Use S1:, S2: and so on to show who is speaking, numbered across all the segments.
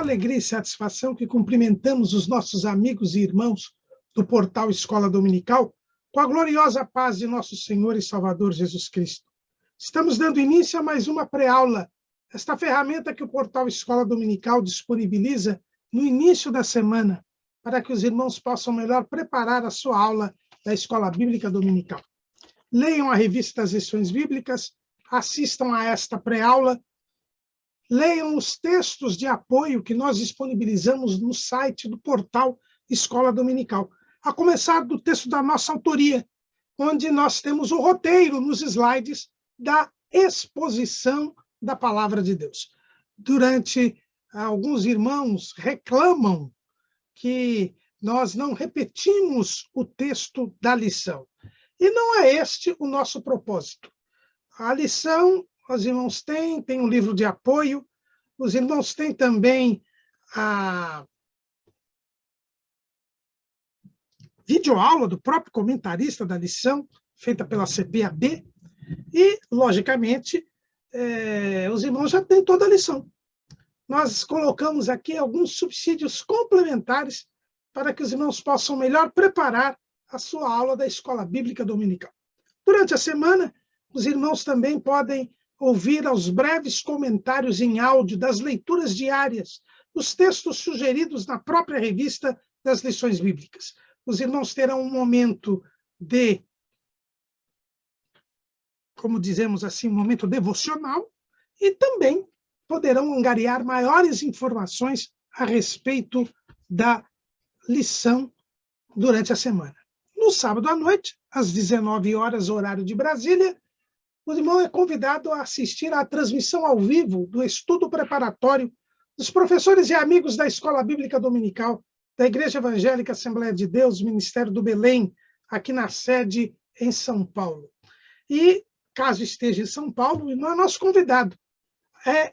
S1: alegria e satisfação que cumprimentamos os nossos amigos e irmãos do portal Escola Dominical com a gloriosa paz de nosso Senhor e Salvador Jesus Cristo. Estamos dando início a mais uma pré-aula, esta ferramenta que o portal Escola Dominical disponibiliza no início da semana, para que os irmãos possam melhor preparar a sua aula da Escola Bíblica Dominical. Leiam a revista das lições bíblicas, assistam a esta pré-aula, leiam os textos de apoio que nós disponibilizamos no site do portal Escola Dominical, a começar do texto da nossa autoria, onde nós temos o roteiro nos slides da exposição da Palavra de Deus. Alguns irmãos reclamam que nós não repetimos o texto da lição. E não é este o nosso propósito. A lição, os irmãos têm um livro de apoio, os irmãos têm também a videoaula do próprio comentarista da lição, feita pela CPAD, e, logicamente, os irmãos já têm toda a lição. Nós colocamos aqui alguns subsídios complementares para que os irmãos possam melhor preparar a sua aula da Escola Bíblica Dominical. Durante a semana, os irmãos também podem ouvir os breves comentários em áudio das leituras diárias, os textos sugeridos na própria revista das lições bíblicas. Os irmãos terão um momento de, como dizemos assim, um momento devocional, e também poderão angariar maiores informações a respeito da lição durante a semana. No sábado à noite, às 19 horas, horário de Brasília, o irmão é convidado a assistir à transmissão ao vivo do estudo preparatório dos professores e amigos da Escola Bíblica Dominical, da Igreja Evangélica Assembleia de Deus, Ministério do Belém, aqui na sede em São Paulo. E, caso esteja em São Paulo, o irmão é nosso convidado. É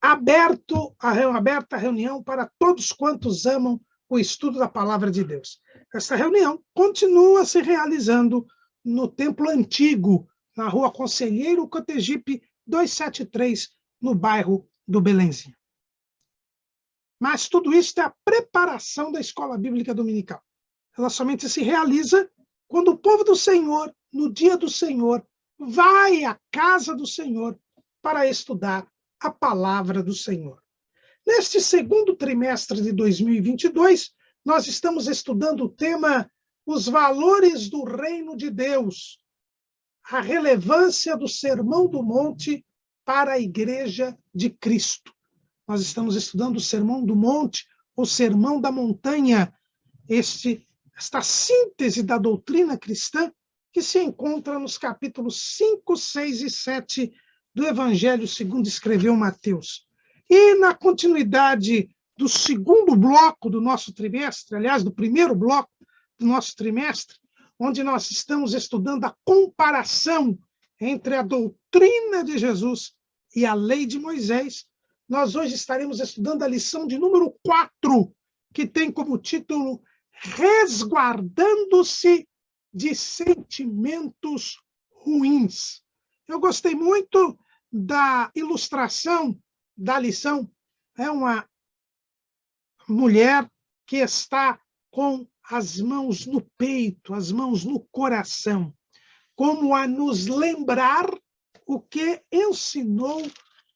S1: aberta a reunião para todos quantos amam o estudo da Palavra de Deus. Essa reunião continua se realizando no Templo Antigo, na Rua Conselheiro Cotegipe 273, no bairro do Belenzinho. Mas tudo isso é a preparação da Escola Bíblica Dominical. Ela somente se realiza quando o povo do Senhor, no dia do Senhor, vai à casa do Senhor para estudar a Palavra do Senhor. Neste segundo trimestre de 2022, nós estamos estudando o tema Os Valores do Reino de Deus, a relevância do Sermão do Monte para a Igreja de Cristo. Nós estamos estudando o Sermão do Monte, ou Sermão da Montanha, esta síntese da doutrina cristã que se encontra nos capítulos 5, 6 e 7 do Evangelho segundo escreveu Mateus. E na continuidade do segundo bloco do nosso trimestre, aliás, do primeiro bloco do nosso trimestre, onde nós estamos estudando a comparação entre a doutrina de Jesus e a lei de Moisés, nós hoje estaremos estudando a lição de número 4, que tem como título Resguardando-se de Sentimentos Ruins. Eu gostei muito da ilustração da lição. É uma mulher que está com as mãos no peito, as mãos no coração, como a nos lembrar o que ensinou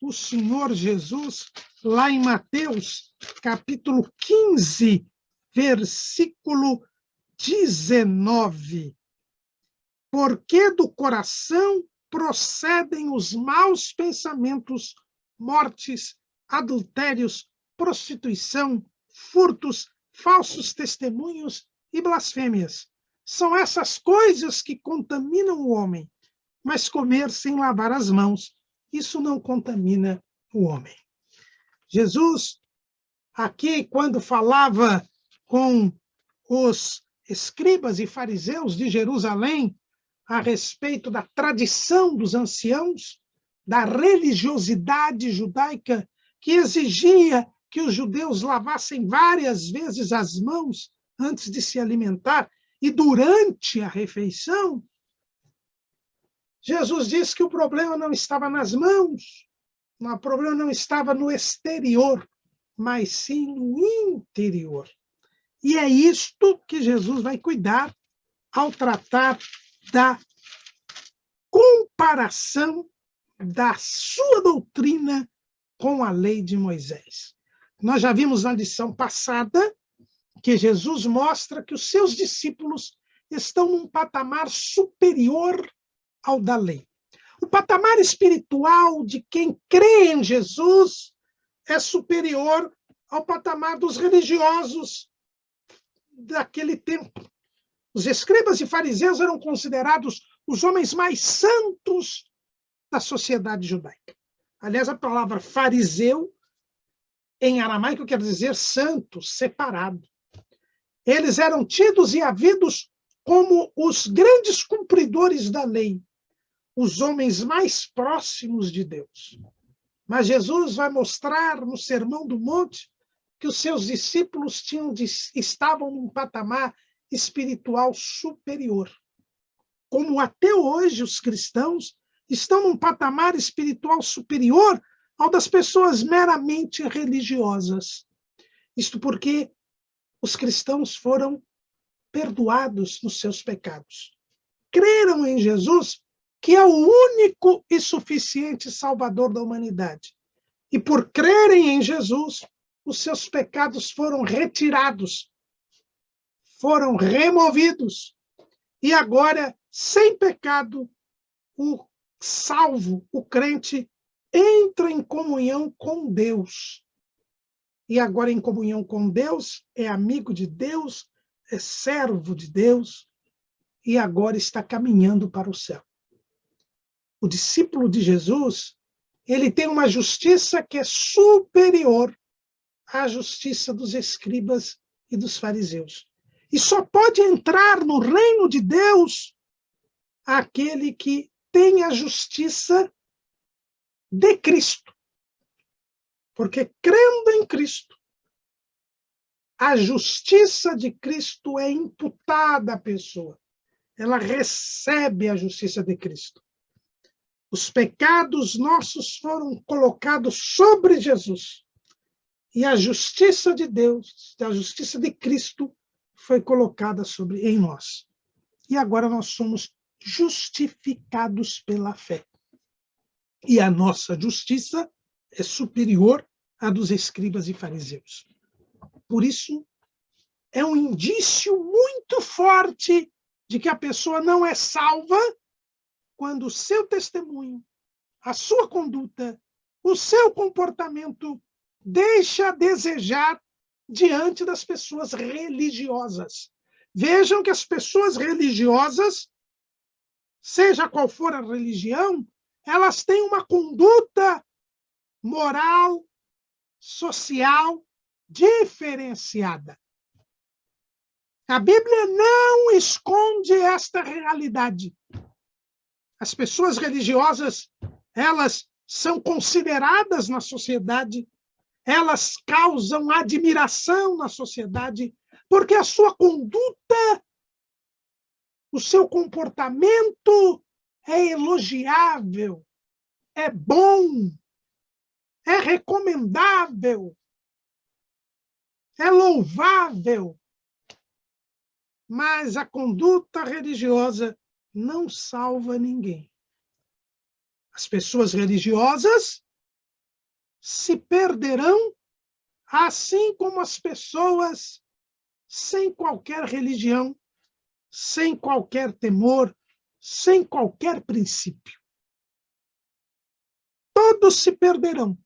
S1: o Senhor Jesus lá em Mateus, capítulo 15, versículo 19. Porque do coração procedem os maus pensamentos, mortes, adultérios, prostituição, furtos, falsos testemunhos e blasfêmias. São essas coisas que contaminam o homem, mas comer sem lavar as mãos, isso não contamina o homem. Jesus, aqui, quando falava com os escribas e fariseus de Jerusalém a respeito da tradição dos anciãos, da religiosidade judaica que exigia que os judeus lavassem várias vezes as mãos antes de se alimentar e durante a refeição, Jesus disse que o problema não estava nas mãos, o problema não estava no exterior, mas sim no interior. E é isto que Jesus vai cuidar ao tratar da comparação da sua doutrina com a lei de Moisés. Nós já vimos na lição passada que Jesus mostra que os seus discípulos estão num patamar superior ao da lei. O patamar espiritual de quem crê em Jesus é superior ao patamar dos religiosos daquele tempo. Os escribas e fariseus eram considerados os homens mais santos da sociedade judaica. Aliás, a palavra fariseu, em aramaico, quer dizer santo, separado. Eles eram tidos e havidos como os grandes cumpridores da lei, os homens mais próximos de Deus. Mas Jesus vai mostrar no Sermão do Monte que os seus discípulos estavam num patamar espiritual superior. Como até hoje os cristãos estão num patamar espiritual superior ao das pessoas meramente religiosas. Isto porque os cristãos foram perdoados nos seus pecados. Creram em Jesus, que é o único e suficiente Salvador da humanidade. E por crerem em Jesus, os seus pecados foram retirados, foram removidos. E agora, sem pecado, o salvo, o crente, entra em comunhão com Deus. E agora, em comunhão com Deus, é amigo de Deus, é servo de Deus, e agora está caminhando para o céu. O discípulo de Jesus, ele tem uma justiça que é superior à justiça dos escribas e dos fariseus. E só pode entrar no reino de Deus aquele que tem a justiça de Cristo. Porque crendo em Cristo, a justiça de Cristo é imputada à pessoa. Ela recebe a justiça de Cristo. Os pecados nossos foram colocados sobre Jesus. E a justiça de Deus, a justiça de Cristo, foi colocada em nós. E agora nós somos justificados pela fé. E a nossa justiça é superior à dos escribas e fariseus. Por isso, é um indício muito forte de que a pessoa não é salva quando o seu testemunho, a sua conduta, o seu comportamento deixa a desejar diante das pessoas religiosas. Vejam que as pessoas religiosas, seja qual for a religião, elas têm uma conduta moral, social, diferenciada. A Bíblia não esconde esta realidade. As pessoas religiosas, elas são consideradas na sociedade, elas causam admiração na sociedade, porque a sua conduta, o seu comportamento é elogiável, é bom, é recomendável, é louvável. Mas a conduta religiosa não salva ninguém. As pessoas religiosas se perderão, assim como as pessoas sem qualquer religião, sem qualquer temor, sem qualquer princípio. Todos se perderão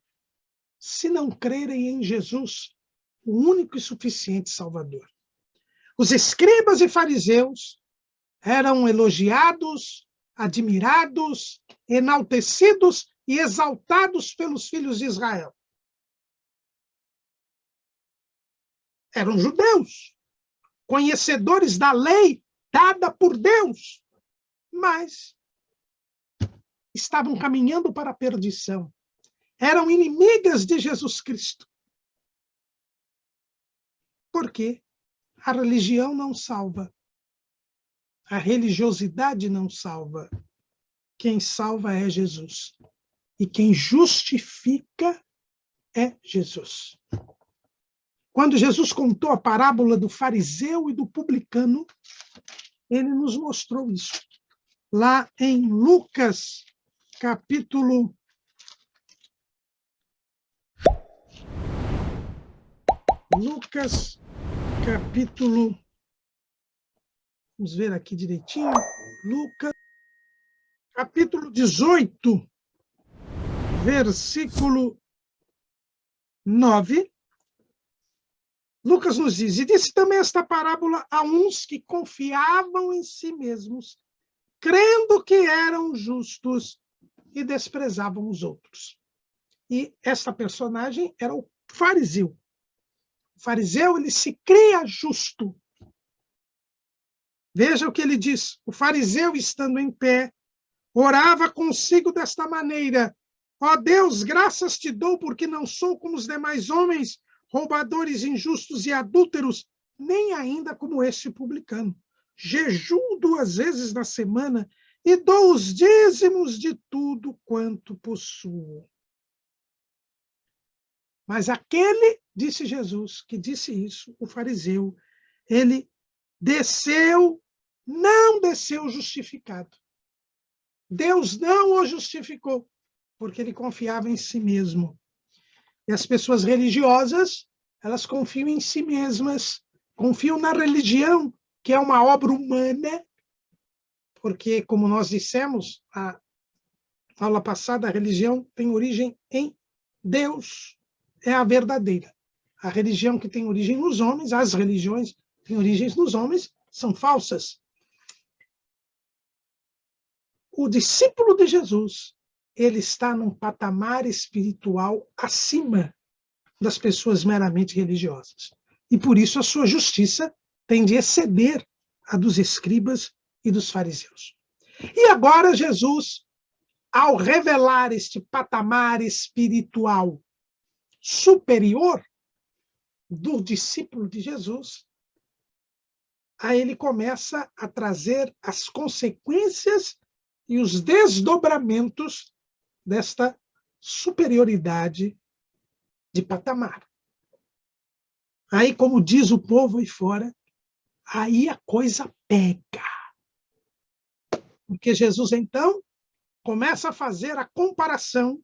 S1: se não crerem em Jesus, o único e suficiente Salvador. Os escribas e fariseus eram elogiados, admirados, enaltecidos e exaltados pelos filhos de Israel. Eram judeus, conhecedores da lei dada por Deus, mas estavam caminhando para a perdição. Eram inimigas de Jesus Cristo. Por quê? A religião não salva. A religiosidade não salva. Quem salva é Jesus. E quem justifica é Jesus. Quando Jesus contou a parábola do fariseu e do publicano, ele nos mostrou isso. Lá em Lucas, capítulo 18, vamos ver aqui direitinho, Lucas, capítulo 18, versículo 9, Lucas nos diz: e disse também esta parábola a uns que confiavam em si mesmos, crendo que eram justos e desprezavam os outros. E esta personagem era o fariseu. O fariseu, ele se cria justo. Veja o que ele diz. O fariseu, estando em pé, orava consigo desta maneira: ó Deus, graças te dou, porque não sou como os demais homens, roubadores, injustos e adúlteros, nem ainda como este publicano. Jejuo 2 vezes na semana e dou os dízimos de tudo quanto possuo. Mas aquele, disse Jesus, que disse isso, o fariseu, ele não desceu justificado. Deus não o justificou, porque ele confiava em si mesmo. E as pessoas religiosas, elas confiam em si mesmas, confiam na religião, que é uma obra humana, porque, como nós dissemos, a aula passada, a religião tem origem em Deus, é a verdadeira. A religião que tem origem nos homens, as religiões que têm origens nos homens, são falsas. O discípulo de Jesus, ele está num patamar espiritual acima das pessoas meramente religiosas. E por isso a sua justiça tem de exceder a dos escribas e dos fariseus. E agora Jesus, ao revelar este patamar espiritual superior do discípulo de Jesus, aí ele começa a trazer as consequências e os desdobramentos desta superioridade de patamar. Aí, como diz o povo aí fora, aí a coisa pega. Porque Jesus, então, começa a fazer a comparação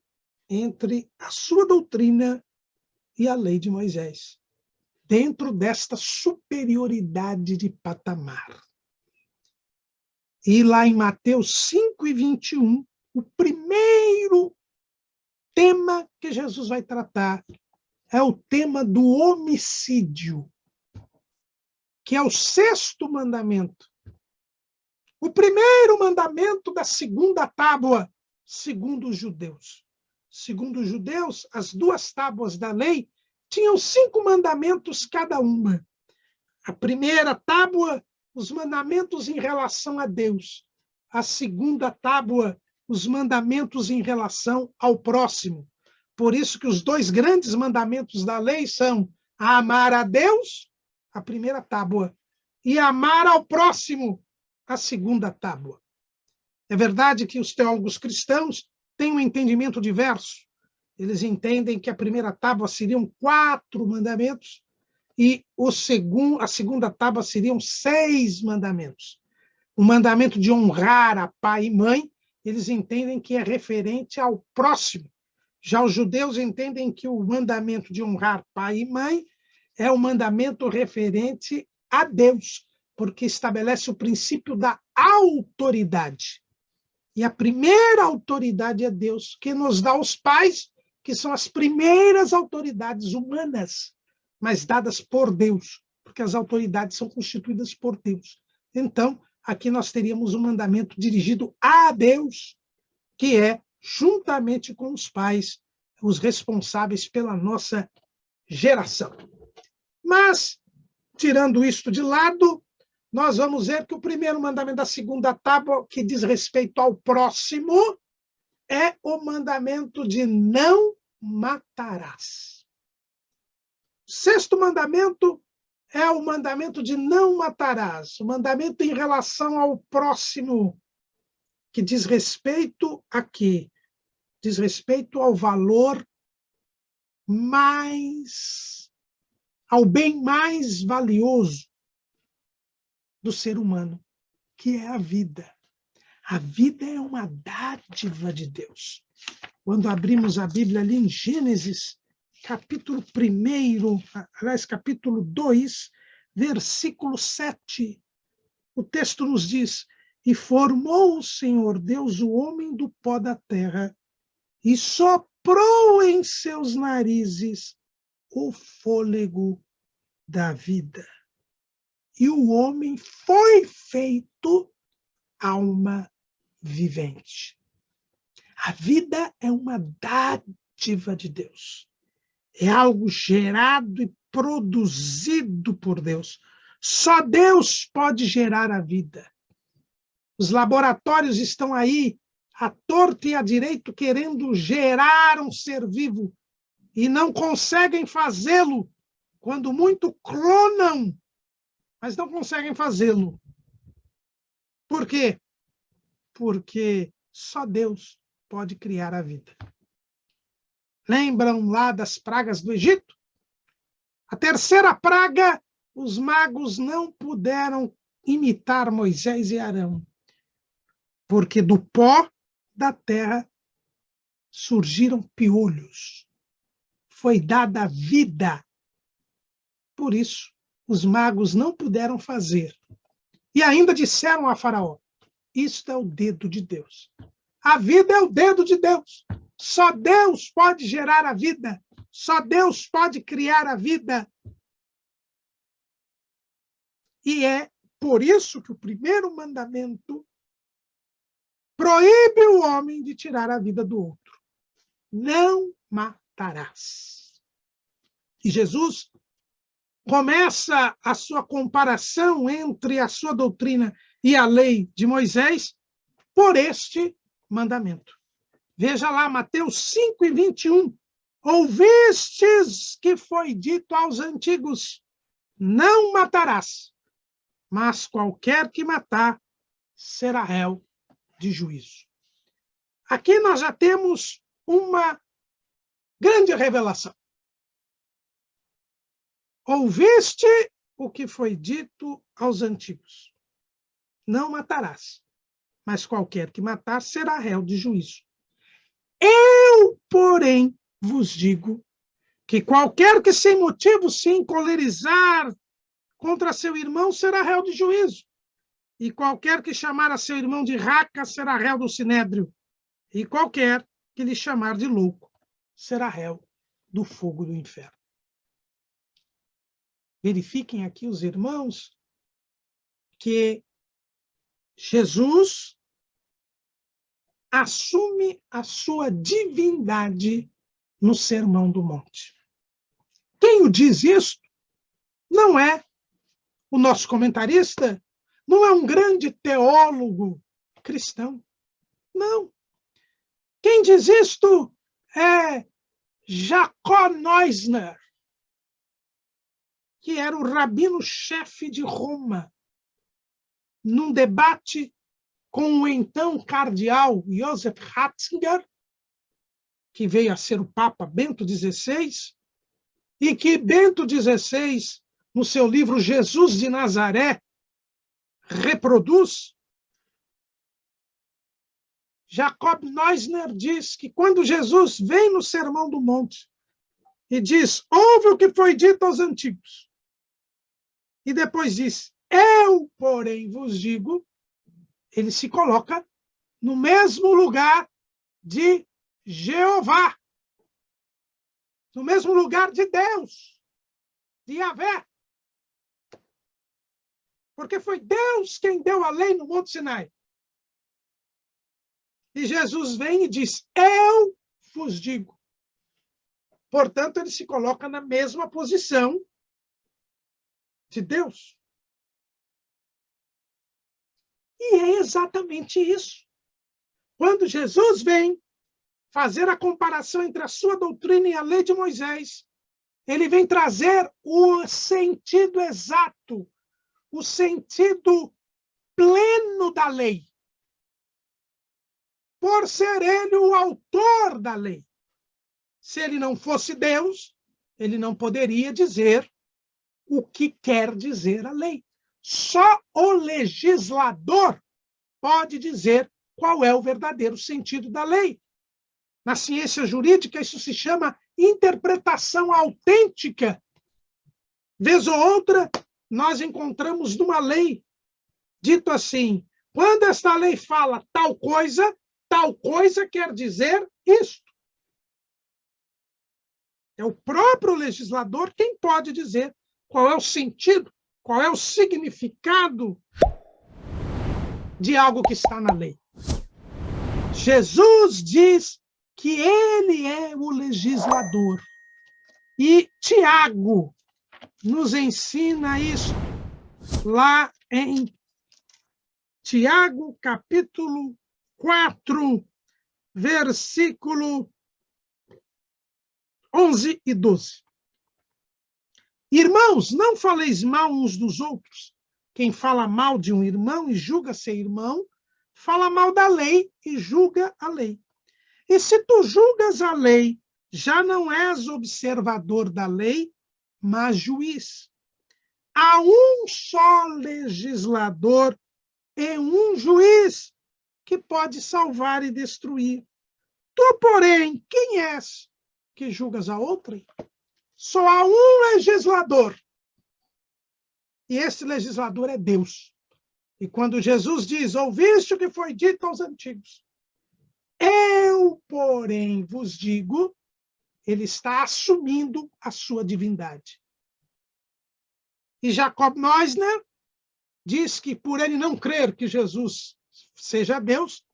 S1: entre a sua doutrina e a lei de Moisés, dentro desta superioridade de patamar. E lá em Mateus 5:21, o primeiro tema que Jesus vai tratar é o tema do homicídio, que é o 6º mandamento. O primeiro mandamento da segunda tábua, segundo os judeus. Segundo os judeus, as 2 tábuas da lei tinham 5 mandamentos cada uma. A primeira tábua, os mandamentos em relação a Deus. A segunda tábua, os mandamentos em relação ao próximo. Por isso que os 2 grandes mandamentos da lei são amar a Deus, a primeira tábua, e amar ao próximo, a segunda tábua. É verdade que os teólogos cristãos têm um entendimento diverso. Eles entendem que a primeira tábua seriam 4 mandamentos e a segunda tábua seriam 6 mandamentos. O mandamento de honrar a pai e mãe, eles entendem que é referente ao próximo. Já os judeus entendem que o mandamento de honrar pai e mãe é um mandamento referente a Deus, porque estabelece o princípio da autoridade. E a primeira autoridade é Deus, que nos dá os pais, que são as primeiras autoridades humanas, mas dadas por Deus, porque as autoridades são constituídas por Deus. Então, aqui nós teríamos um mandamento dirigido a Deus, que é, juntamente com os pais, os responsáveis pela nossa geração. Mas, tirando isto de lado, nós vamos ver que o primeiro mandamento da segunda tábua, que diz respeito ao próximo, é o mandamento de não matarás. O 6º mandamento é o mandamento de não matarás, o mandamento em relação ao próximo, que diz respeito a quê? Diz respeito ao valor mais ao bem mais valioso do ser humano, que é a vida. A vida é uma dádiva de Deus. Quando abrimos a Bíblia ali em Gênesis, capítulo 1, aliás, capítulo 2, versículo 7, o texto nos diz: e formou o Senhor Deus o homem do pó da terra, e soprou em seus narizes o fôlego da vida. E o homem foi feito alma vivente. A vida é uma dádiva de Deus. É algo gerado e produzido por Deus. Só Deus pode gerar a vida. Os laboratórios estão aí, à torta e à direita, querendo gerar um ser vivo e não conseguem fazê-lo. Quando muito clonam, mas não conseguem fazê-lo. Por quê? Porque só Deus pode criar a vida. Lembram lá das pragas do Egito? A terceira praga, os magos não puderam imitar Moisés e Arão, porque do pó da terra surgiram piolhos. Foi dada vida. Por isso, os magos não puderam fazer. E ainda disseram a Faraó: isto é o dedo de Deus. A vida é o dedo de Deus. Só Deus pode gerar a vida. Só Deus pode criar a vida. E é por isso que o primeiro mandamento proíbe o homem de tirar a vida do outro. Não matarás. E Jesus começa a sua comparação entre a sua doutrina e a lei de Moisés por este mandamento. Veja lá, Mateus 5:21. Ouvistes que foi dito aos antigos: não matarás, mas qualquer que matar será réu de juízo. Aqui nós já temos uma grande revelação. Ouviste o que foi dito aos antigos: não matarás, mas qualquer que matar será réu de juízo. Eu, porém, vos digo que qualquer que sem motivo se encolerizar contra seu irmão será réu de juízo. E qualquer que chamar a seu irmão de raca será réu do sinédrio. E qualquer que lhe chamar de louco será réu do fogo do inferno. Verifiquem aqui os irmãos que Jesus assume a sua divindade no Sermão do Monte. Quem o diz isso não é o nosso comentarista, não é um grande teólogo cristão. Não. Quem diz isto é Jacob Neusner, que era o rabino-chefe de Roma, num debate com o então cardeal Joseph Ratzinger, que veio a ser o Papa Bento XVI, e que Bento XVI, no seu livro Jesus de Nazaré, reproduz. Jacob Neusner diz que quando Jesus vem no Sermão do Monte e diz: ouve o que foi dito aos antigos, e depois diz: eu, porém, vos digo, ele se coloca no mesmo lugar de Jeová, no mesmo lugar de Deus, de Yahvé. Porque foi Deus quem deu a lei no Monte Sinai. E Jesus vem e diz: eu vos digo. Portanto, ele se coloca na mesma posição de Deus. E é exatamente isso. Quando Jesus vem fazer a comparação entre a sua doutrina e a lei de Moisés, ele vem trazer o sentido exato, o sentido pleno da lei, por ser ele o autor da lei. Se ele não fosse Deus, ele não poderia dizer o que quer dizer a lei. Só o legislador pode dizer qual é o verdadeiro sentido da lei. Na ciência jurídica, isso se chama interpretação autêntica. Vez ou outra, nós encontramos numa lei dito assim: quando esta lei fala tal coisa quer dizer isto. É o próprio legislador quem pode dizer qual é o sentido, qual é o significado de algo que está na lei. Jesus diz que ele é o legislador. E Tiago nos ensina isso lá em Tiago, capítulo 4, versículo 11 e 12. Irmãos, não faleis mal uns dos outros. Quem fala mal de um irmão e julga ser irmão, fala mal da lei e julga a lei. E se tu julgas a lei, já não és observador da lei, mas juiz. Há um só legislador e um juiz que pode salvar e destruir. Tu, porém, quem és que julgas a outrem? Só há um legislador. E esse legislador é Deus. E quando Jesus diz: ouviste o que foi dito aos antigos, eu, porém, vos digo, ele está assumindo a sua divindade. E Jacob Neusner diz que, por ele não crer que Jesus seja Deus,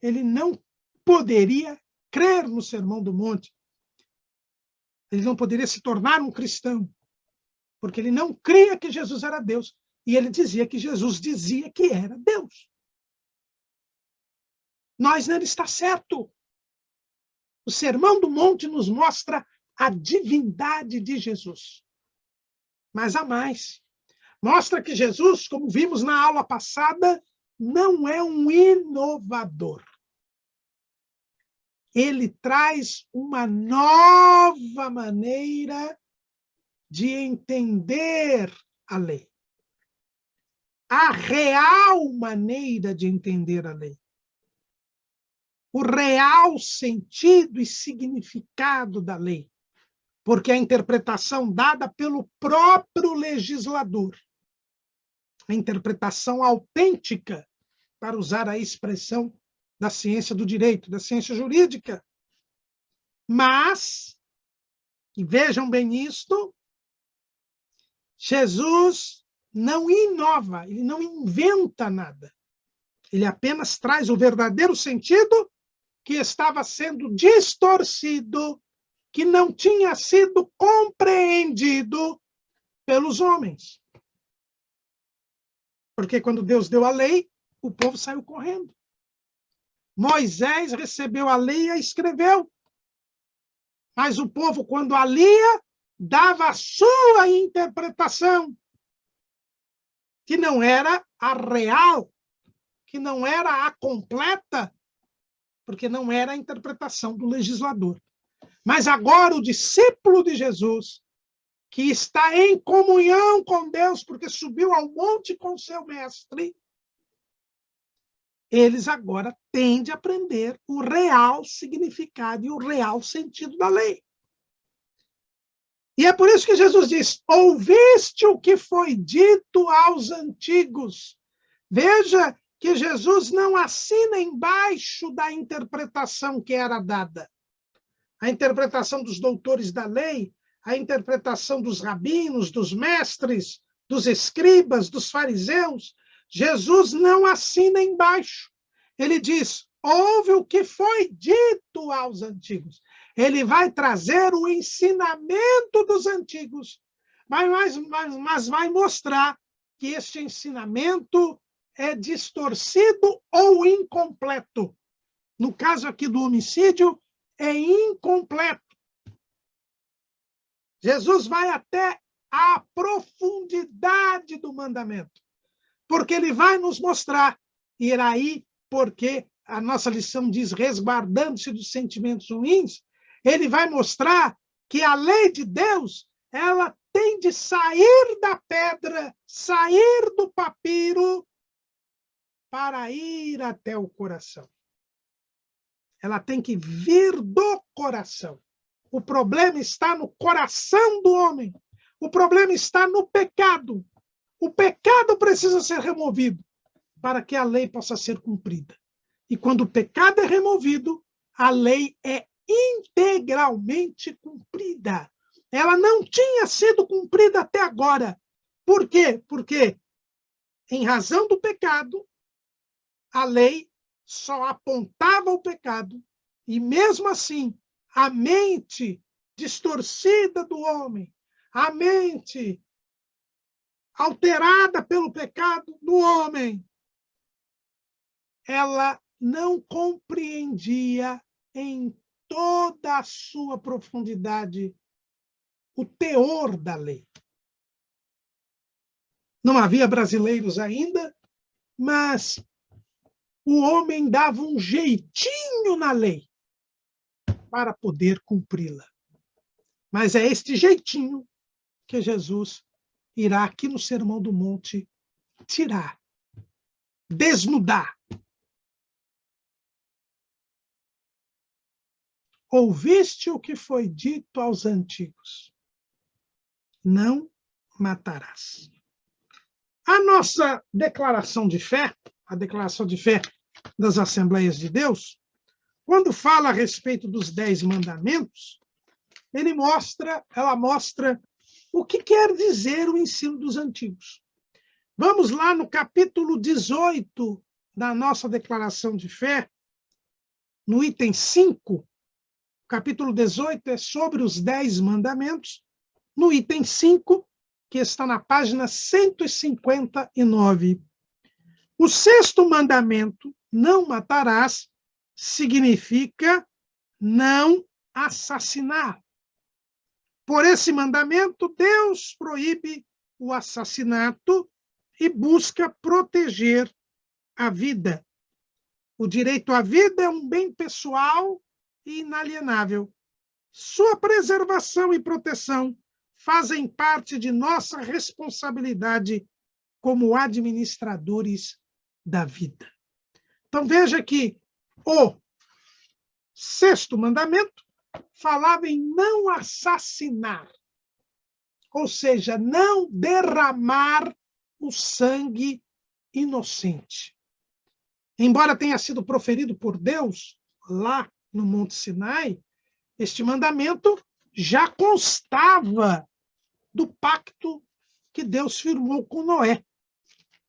S1: ele não poderia crer no Sermão do Monte. Ele não poderia se tornar um cristão, porque ele não cria que Jesus era Deus. E ele dizia que Jesus dizia que era Deus. Neusner está certo. O Sermão do Monte nos mostra a divindade de Jesus. Mas há mais. Mostra que Jesus, como vimos na aula passada, não é um inovador. Ele traz uma nova maneira de entender a lei. A real maneira de entender a lei. O real sentido e significado da lei. Porque a interpretação dada pelo próprio legislador, a interpretação autêntica, para usar a expressão da ciência do direito, da ciência jurídica. Mas, e vejam bem isto, Jesus não inova, ele não inventa nada. Ele apenas traz o verdadeiro sentido que estava sendo distorcido, que não tinha sido compreendido pelos homens. Porque quando Deus deu a lei, o povo saiu correndo. Moisés recebeu a lei e a escreveu. Mas o povo, quando a lia, dava a sua interpretação, que não era a real, que não era a completa, porque não era a interpretação do legislador. Mas agora o discípulo de Jesus, que está em comunhão com Deus, porque subiu ao monte com seu mestre, eles agora têm de aprender o real significado e o real sentido da lei. E é por isso que Jesus diz: ouviste o que foi dito aos antigos. Veja que Jesus não assina embaixo da interpretação que era dada. A interpretação dos doutores da lei, a interpretação dos rabinos, dos mestres, dos escribas, dos fariseus. Jesus não assina embaixo. Ele diz: ouve o que foi dito aos antigos. Ele vai trazer o ensinamento dos antigos, mas vai mostrar que este ensinamento é distorcido ou incompleto. No caso aqui do homicídio, é incompleto. Jesus vai até a profundidade do mandamento, porque ele vai nos mostrar, e era aí porque a nossa lição diz resguardando-se dos sentimentos ruins, ele vai mostrar que a lei de Deus, ela tem tem de sair da pedra, sair do papiro, para ir até o coração. Ela tem que vir do coração. O problema está no coração do homem. O problema está no pecado. O pecado precisa ser removido para que a lei possa ser cumprida. E quando o pecado é removido, a lei é integralmente cumprida. Ela não tinha sido cumprida até agora. Por quê? Porque, em razão do pecado, a lei só apontava o pecado, e mesmo assim, a mente distorcida do homem, a mente alterada pelo pecado do homem, ela não compreendia em toda a sua profundidade o teor da lei. Não havia brasileiros ainda, mas o homem dava um jeitinho na lei para poder cumpri-la. Mas é este jeitinho que Jesus irá aqui no Sermão do Monte tirar, desnudar. Ouviste o que foi dito aos antigos: não matarás. A nossa declaração de fé, a declaração de fé das Assembleias de Deus, quando fala a respeito dos 10 mandamentos, ela mostra o que quer dizer o ensino dos antigos. Vamos lá no capítulo 18 da nossa declaração de fé, no item 5. O capítulo 18 é sobre os 10 mandamentos. No item 5, que está na página 159. O 6º mandamento, não matarás, significa não assassinar. Por esse mandamento, Deus proíbe o assassinato e busca proteger a vida. O direito à vida é um bem pessoal e inalienável. Sua preservação e proteção fazem parte de nossa responsabilidade como administradores da vida. Então veja que o 6º mandamento falava em não assassinar, ou seja, não derramar o sangue inocente. Embora tenha sido proferido por Deus lá no Monte Sinai, este mandamento já constava do pacto que Deus firmou com Noé.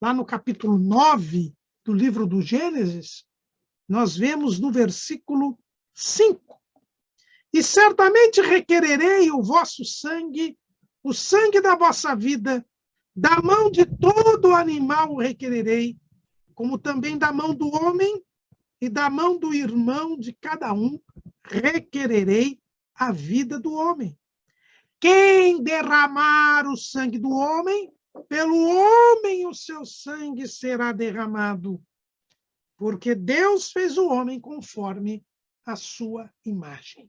S1: Lá no capítulo 9 do livro do Gênesis, nós vemos no versículo 5: e certamente requererei o vosso sangue, o sangue da vossa vida, da mão de todo animal o requererei, como também da mão do homem e da mão do irmão de cada um requererei a vida do homem. Quem derramar o sangue do homem, pelo homem o seu sangue será derramado, porque Deus fez o homem conforme a sua imagem.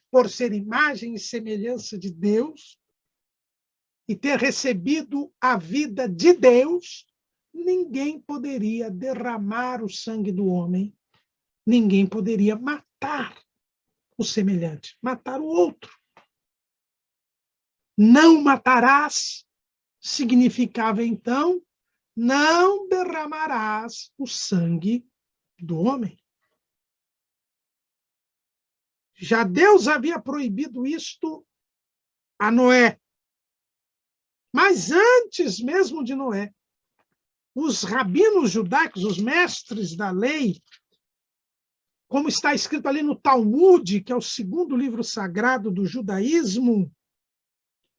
S1: Por ser imagem e semelhança de Deus e ter recebido a vida de Deus, ninguém poderia derramar o sangue do homem, ninguém poderia matar o semelhante, matar o outro. Não matarás significava, então, não derramarás o sangue do homem. Já Deus havia proibido isto a Noé. Mas antes mesmo de Noé, os rabinos judaicos, os mestres da lei, como está escrito ali no Talmud, que é o 2º livro sagrado do judaísmo,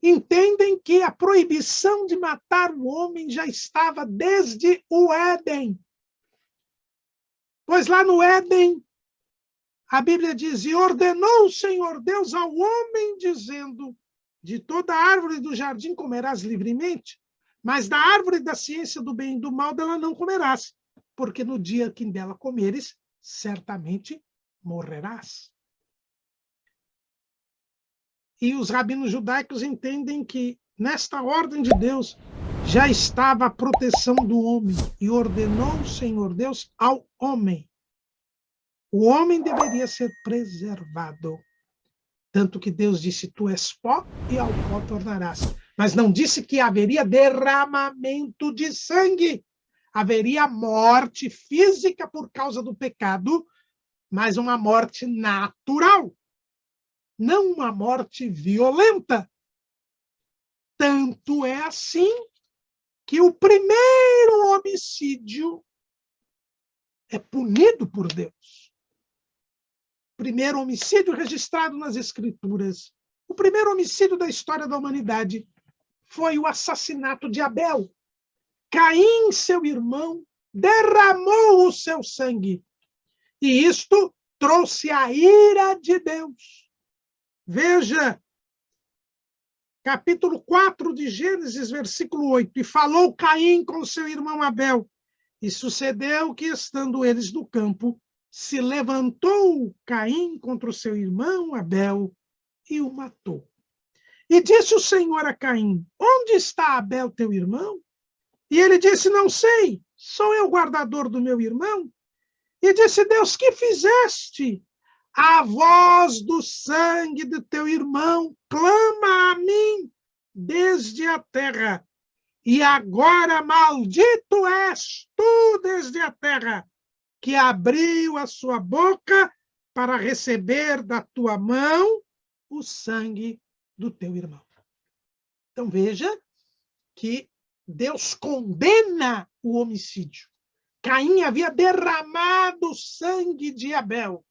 S1: entendem que a proibição de matar o homem já estava desde o Éden. Pois lá no Éden, a Bíblia diz: e ordenou o Senhor Deus ao homem, dizendo: de toda árvore do jardim comerás livremente, mas da árvore da ciência do bem e do mal dela não comerás, porque no dia que dela comeres, certamente morrerás. E os rabinos judaicos entendem que nesta ordem de Deus, já estava a proteção do homem, e ordenou o Senhor Deus ao homem. O homem deveria ser preservado. Tanto que Deus disse, tu és pó e ao pó tornarás. Mas não disse que haveria derramamento de sangue. Haveria morte física por causa do pecado, mas uma morte natural, não uma morte violenta. Tanto é assim que o primeiro homicídio é punido por Deus. O primeiro homicídio registrado nas Escrituras, o primeiro homicídio da história da humanidade foi o assassinato de Abel. Caim, seu irmão, derramou o seu sangue. E isto trouxe a ira de Deus. Veja, capítulo 4 de Gênesis, versículo 8. E falou Caim com seu irmão Abel. E sucedeu que, estando eles no campo, se levantou Caim contra o seu irmão Abel e o matou. E disse o Senhor a Caim, onde está Abel, teu irmão? E ele disse, não sei, sou eu guardador do meu irmão? E disse Deus, que fizeste? A voz do sangue de teu irmão clama a mim desde a terra. E agora maldito és tu desde a terra, que abriu a sua boca para receber da tua mão o sangue do teu irmão. Então veja que Deus condena o homicídio. Caim havia derramado o sangue de Abel.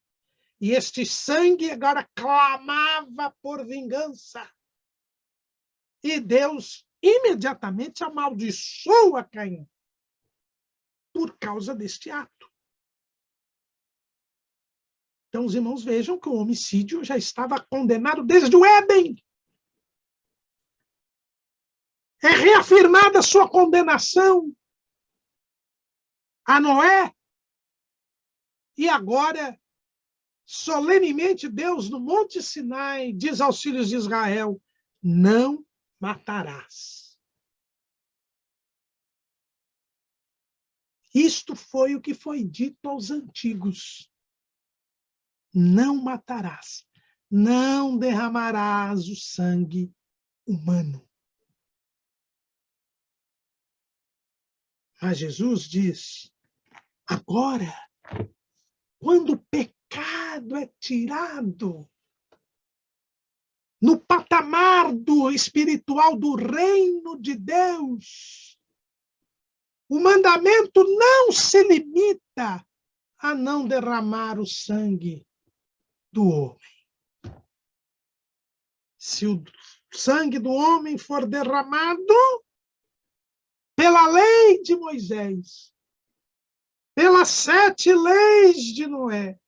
S1: E este sangue agora clamava por vingança. E Deus imediatamente amaldiçoa Caim por causa deste ato. Então, os irmãos vejam que o homicídio já estava condenado desde o Éden. É reafirmada a sua condenação a Noé. E agora, solenemente, Deus, no Monte Sinai, diz aos filhos de Israel, não matarás. Isto foi o que foi dito aos antigos. Não matarás, não derramarás o sangue humano. Mas Jesus diz, agora, quando o pecado é tirado no patamar do espiritual do reino de Deus, o mandamento não se limita a não derramar o sangue do homem. Se o sangue do homem for derramado pela lei de Moisés, pelas 7 leis de Noé,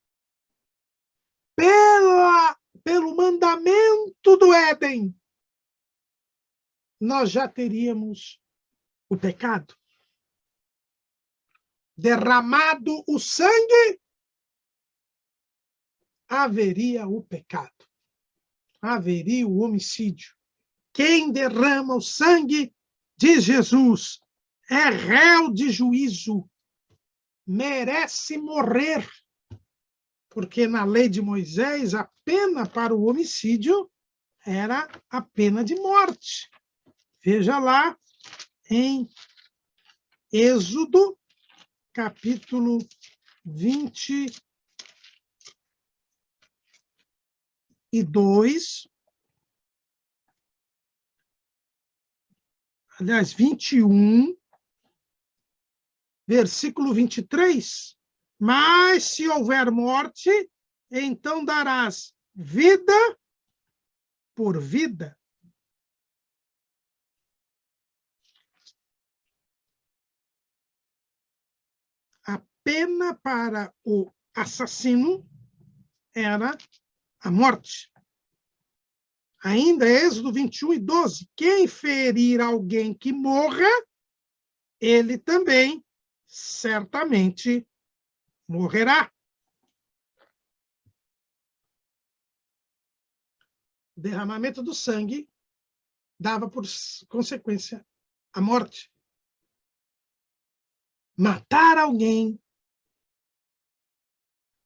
S1: pelo mandamento do Éden, nós já teríamos o pecado. Derramado o sangue, haveria o pecado. Haveria o homicídio. Quem derrama o sangue, diz Jesus, é réu de juízo, merece morrer. Porque na lei de Moisés, a pena para o homicídio era a pena de morte. Veja lá em Êxodo, capítulo 22, aliás, 21, versículo 23. Mas se houver morte, então darás vida por vida. A pena para o assassino era a morte. Ainda Êxodo 21:12. Quem ferir alguém que morra, ele também certamente morrerá. O derramamento do sangue dava por consequência a morte. Matar alguém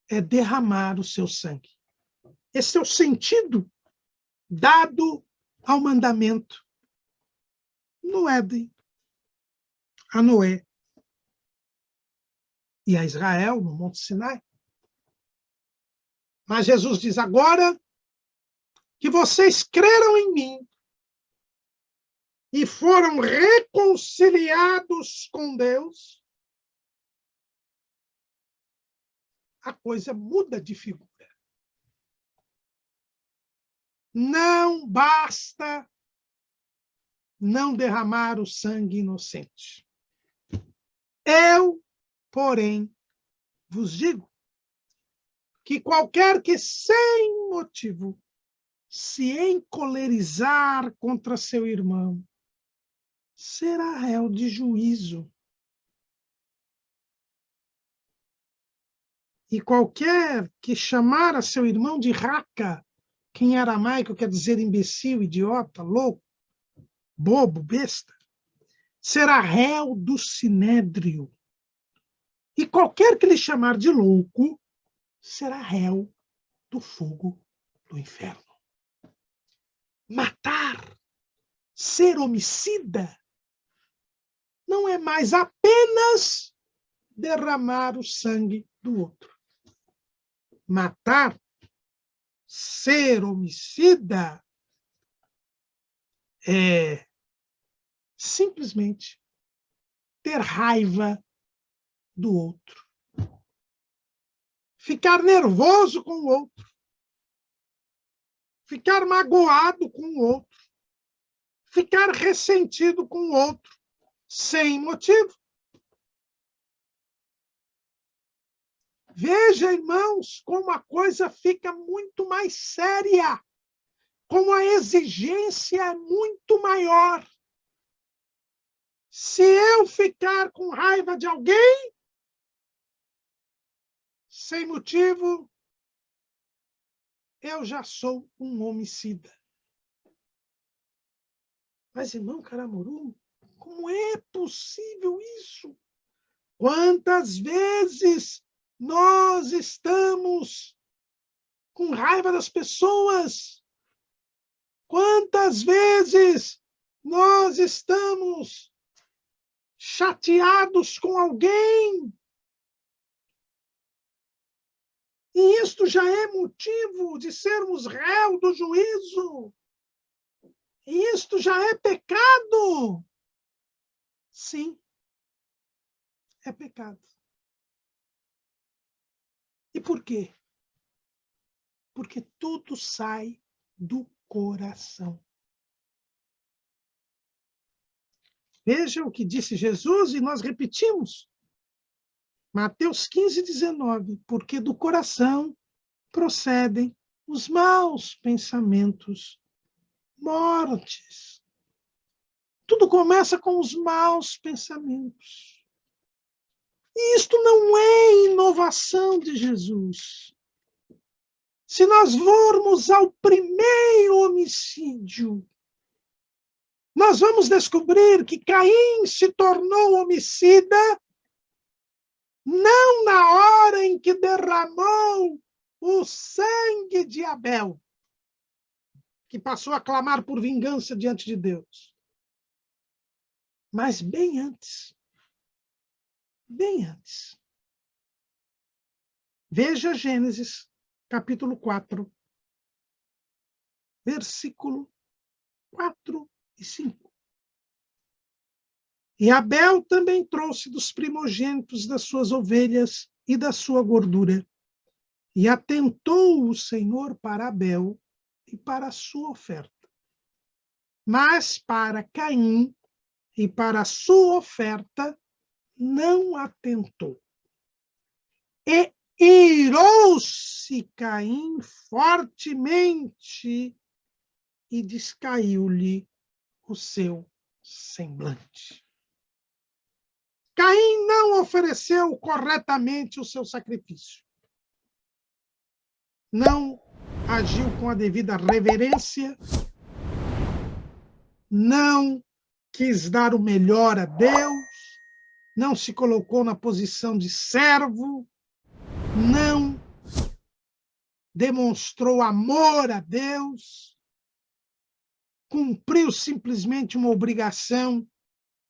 S1: é derramar o seu sangue. Esse é o sentido dado ao mandamento no Éden, a Noé e a Israel, no Monte Sinai. Mas Jesus diz: agora que vocês creram em mim e foram reconciliados com Deus, a coisa muda de figura. Não basta não derramar o sangue inocente. Eu, porém, vos digo que qualquer que sem motivo se encolerizar contra seu irmão será réu de juízo. E qualquer que chamar a seu irmão de raca, que em aramaico quer dizer imbecil, idiota, louco, bobo, besta, será réu do sinédrio. E qualquer que lhe chamar de louco será réu do fogo do inferno. Matar, ser homicida, não é mais apenas derramar o sangue do outro. Matar, ser homicida, é simplesmente ter raiva do outro. Ficar nervoso com o outro. Ficar magoado com o outro. Ficar ressentido com o outro, sem motivo. Veja, irmãos, como a coisa fica muito mais séria, como a exigência é muito maior. Se eu ficar com raiva de alguém, sem motivo, eu já sou um homicida. Mas, irmão Caramuru, como é possível isso? Quantas vezes nós estamos com raiva das pessoas? Quantas vezes nós estamos chateados com alguém? E isto já é motivo de sermos réu do juízo. E isto já é pecado. Sim, é pecado. E por quê? Porque tudo sai do coração. Veja o que disse Jesus e nós repetimos. Mateus 15:19. Porque do coração procedem os maus pensamentos, mortes. Tudo começa com os maus pensamentos. E isto não é inovação de Jesus. Se nós formos ao primeiro homicídio, nós vamos descobrir que Caim se tornou homicida não na hora em que derramou o sangue de Abel, que passou a clamar por vingança diante de Deus, mas bem antes. Bem antes. Veja Gênesis, capítulo 4, versículo 4 e 5. E Abel também trouxe dos primogênitos das suas ovelhas e da sua gordura. E atentou o Senhor para Abel e para a sua oferta. Mas para Caim e para a sua oferta não atentou. E irou-se Caim fortemente e descaiu-lhe o seu semblante. Caim não ofereceu corretamente o seu sacrifício. Não agiu com a devida reverência. não quis dar o melhor a Deus, não se colocou na posição de servo, não demonstrou amor a Deus, cumpriu simplesmente uma obrigação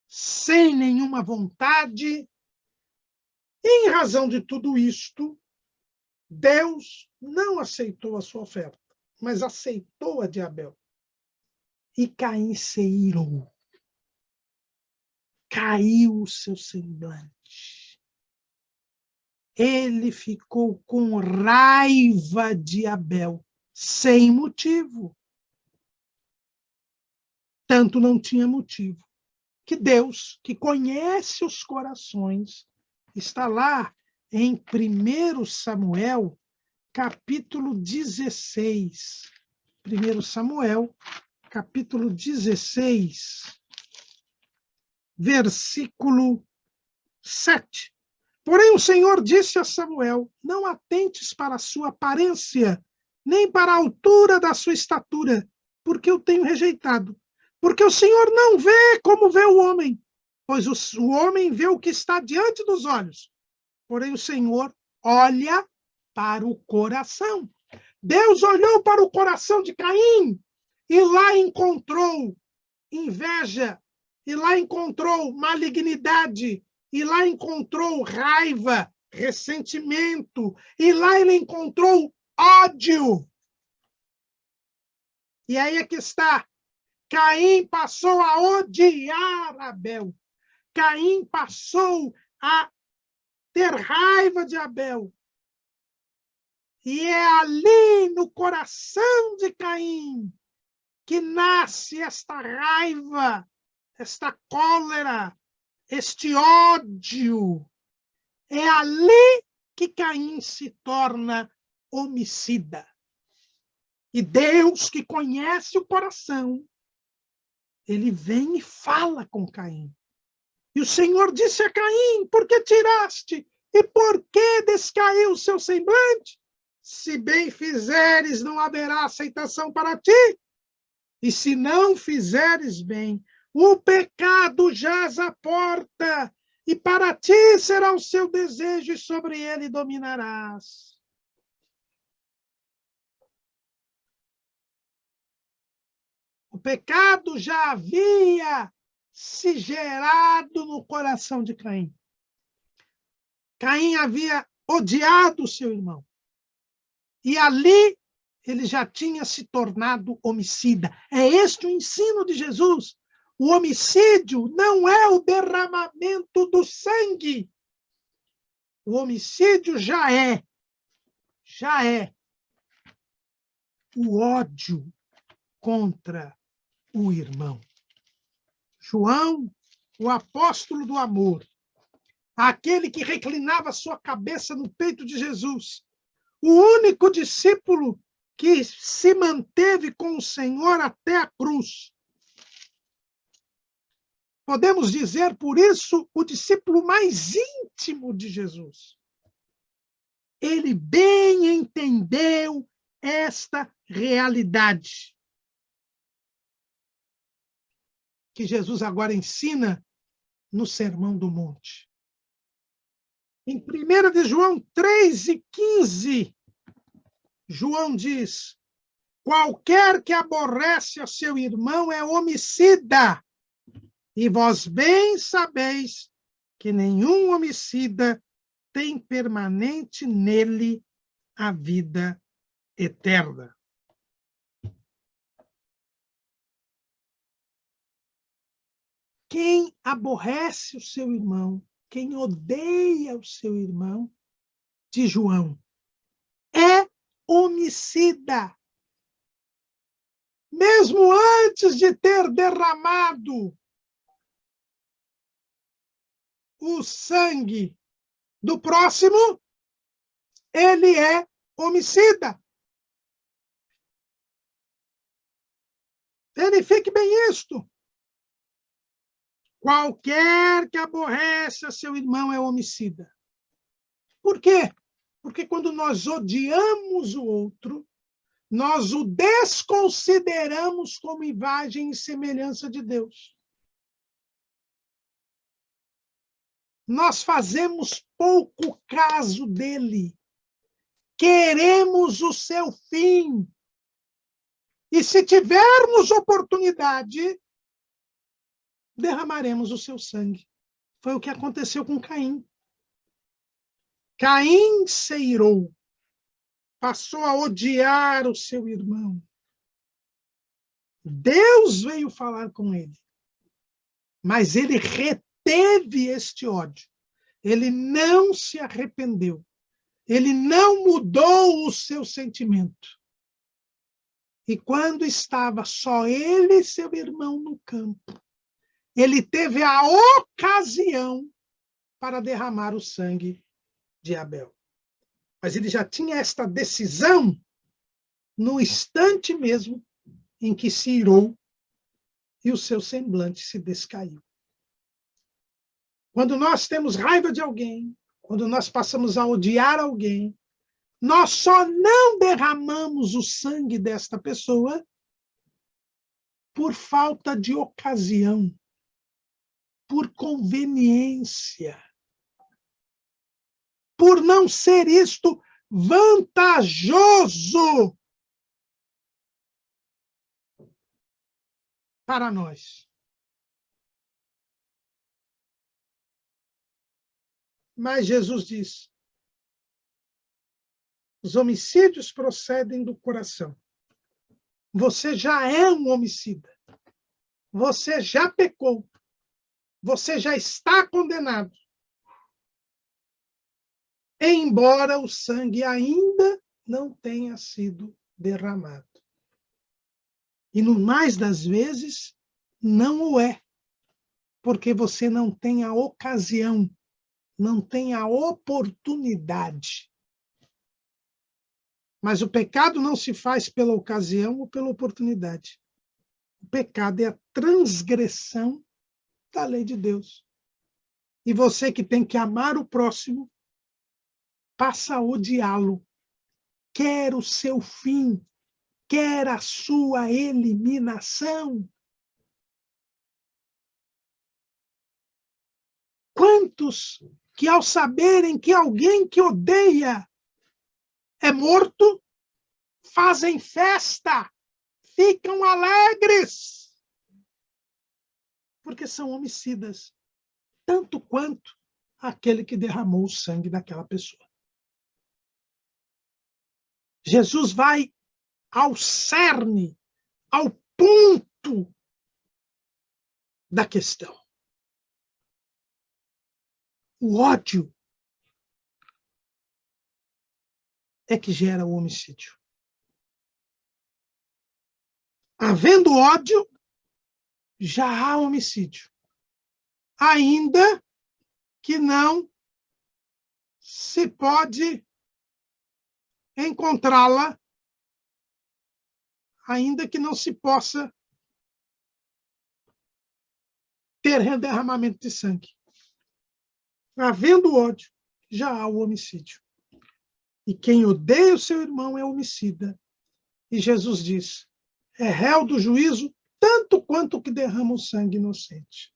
S1: sem nenhuma vontade. E, em razão de tudo isto, Deus não aceitou a sua oferta, mas aceitou a de Abel. E Caim se irou. Caiu o seu semblante. Ele ficou com raiva de Abel, sem motivo. Tanto não tinha motivo que Deus, que conhece os corações, está lá em 1 Samuel, capítulo 16. 1 Samuel, capítulo 16, versículo 7. Porém o Senhor disse a Samuel: não atentes para a sua aparência, nem para a altura da sua estatura, porque eu tenho rejeitado. Porque o Senhor não vê como vê o homem, pois o homem vê o que está diante dos olhos. Porém o Senhor olha para o coração. Deus olhou para o coração de Caim e lá encontrou inveja, e lá encontrou malignidade, e lá encontrou raiva, ressentimento, e lá ele encontrou ódio. E aí é que está. Caim passou a odiar Abel. Caim passou a ter raiva de Abel. E é ali no coração de Caim que nasce esta raiva, esta cólera, este ódio. É ali que Caim se torna homicida. E Deus, que conhece o coração, ele vem e fala com Caim. E o Senhor disse a Caim: por que tiraste? E por que descaiu o seu semblante? Se bem fizeres, não haverá aceitação para ti. E se não fizeres bem, o pecado jaz à porta, e para ti será o seu desejo, e sobre ele dominarás. O pecado já havia se gerado no coração de Caim. Caim havia odiado o seu irmão. E ali ele já tinha se tornado homicida. É este o ensino de Jesus. O homicídio não é o derramamento do sangue. O homicídio já é o ódio contra o irmão. João, o apóstolo do amor, aquele que reclinava sua cabeça no peito de Jesus, o único discípulo que se manteve com o Senhor até a cruz. Podemos dizer, por isso, o discípulo mais íntimo de Jesus. Ele bem entendeu esta realidade que Jesus agora ensina no Sermão do Monte. Em 1 de João 3:15, João diz: qualquer que aborrece a seu irmão é homicida, e vós bem sabeis que nenhum homicida tem permanente nele a vida eterna. Quem aborrece o seu irmão, quem odeia o seu irmão, de João, é homicida. Mesmo antes de ter derramado o sangue do próximo, ele é homicida. Verifique bem isto. Qualquer que aborrece a seu irmão é homicida. Por quê? Porque quando nós odiamos o outro, nós o desconsideramos como imagem e semelhança de Deus. Nós fazemos pouco caso dele. Queremos o seu fim. E se tivermos oportunidade, derramaremos o seu sangue. Foi o que aconteceu com Caim. Caim se irou, passou a odiar o seu irmão. Deus veio falar com ele, mas ele reteve este ódio. Ele não se arrependeu. Ele não mudou o seu sentimento. E quando estava só ele e seu irmão no campo, ele teve a ocasião para derramar o sangue de Abel. Mas ele já tinha esta decisão no instante mesmo em que se irou e o seu semblante se descaiu. Quando nós temos raiva de alguém, quando nós passamos a odiar alguém, nós só não derramamos o sangue desta pessoa por falta de ocasião, por conveniência, por não ser isto vantajoso para nós. Mas Jesus diz: os homicídios procedem do coração. Você já é um homicida. Você já pecou. Você já está condenado. Embora o sangue ainda não tenha sido derramado. E no mais das vezes, não o é. Porque você não tem a ocasião, não tem a oportunidade. Mas o pecado não se faz pela ocasião ou pela oportunidade. O pecado é a transgressão da lei de Deus. E você que tem que amar o próximo, passa a odiá-lo. Quer o seu fim, quer a sua eliminação. Quantos que, ao saberem que alguém que odeia é morto, fazem festa, ficam alegres, porque são homicidas, tanto quanto aquele que derramou o sangue daquela pessoa. Jesus vai ao cerne, ao ponto da questão. O ódio é que gera o homicídio. Havendo ódio, já há homicídio. Ainda que não se pode encontrá-la, ainda que não se possa ter derramamento de sangue. Havendo ódio, já há o homicídio. E quem odeia o seu irmão é homicida. E Jesus diz, é réu do juízo tanto quanto o que derrama o sangue inocente.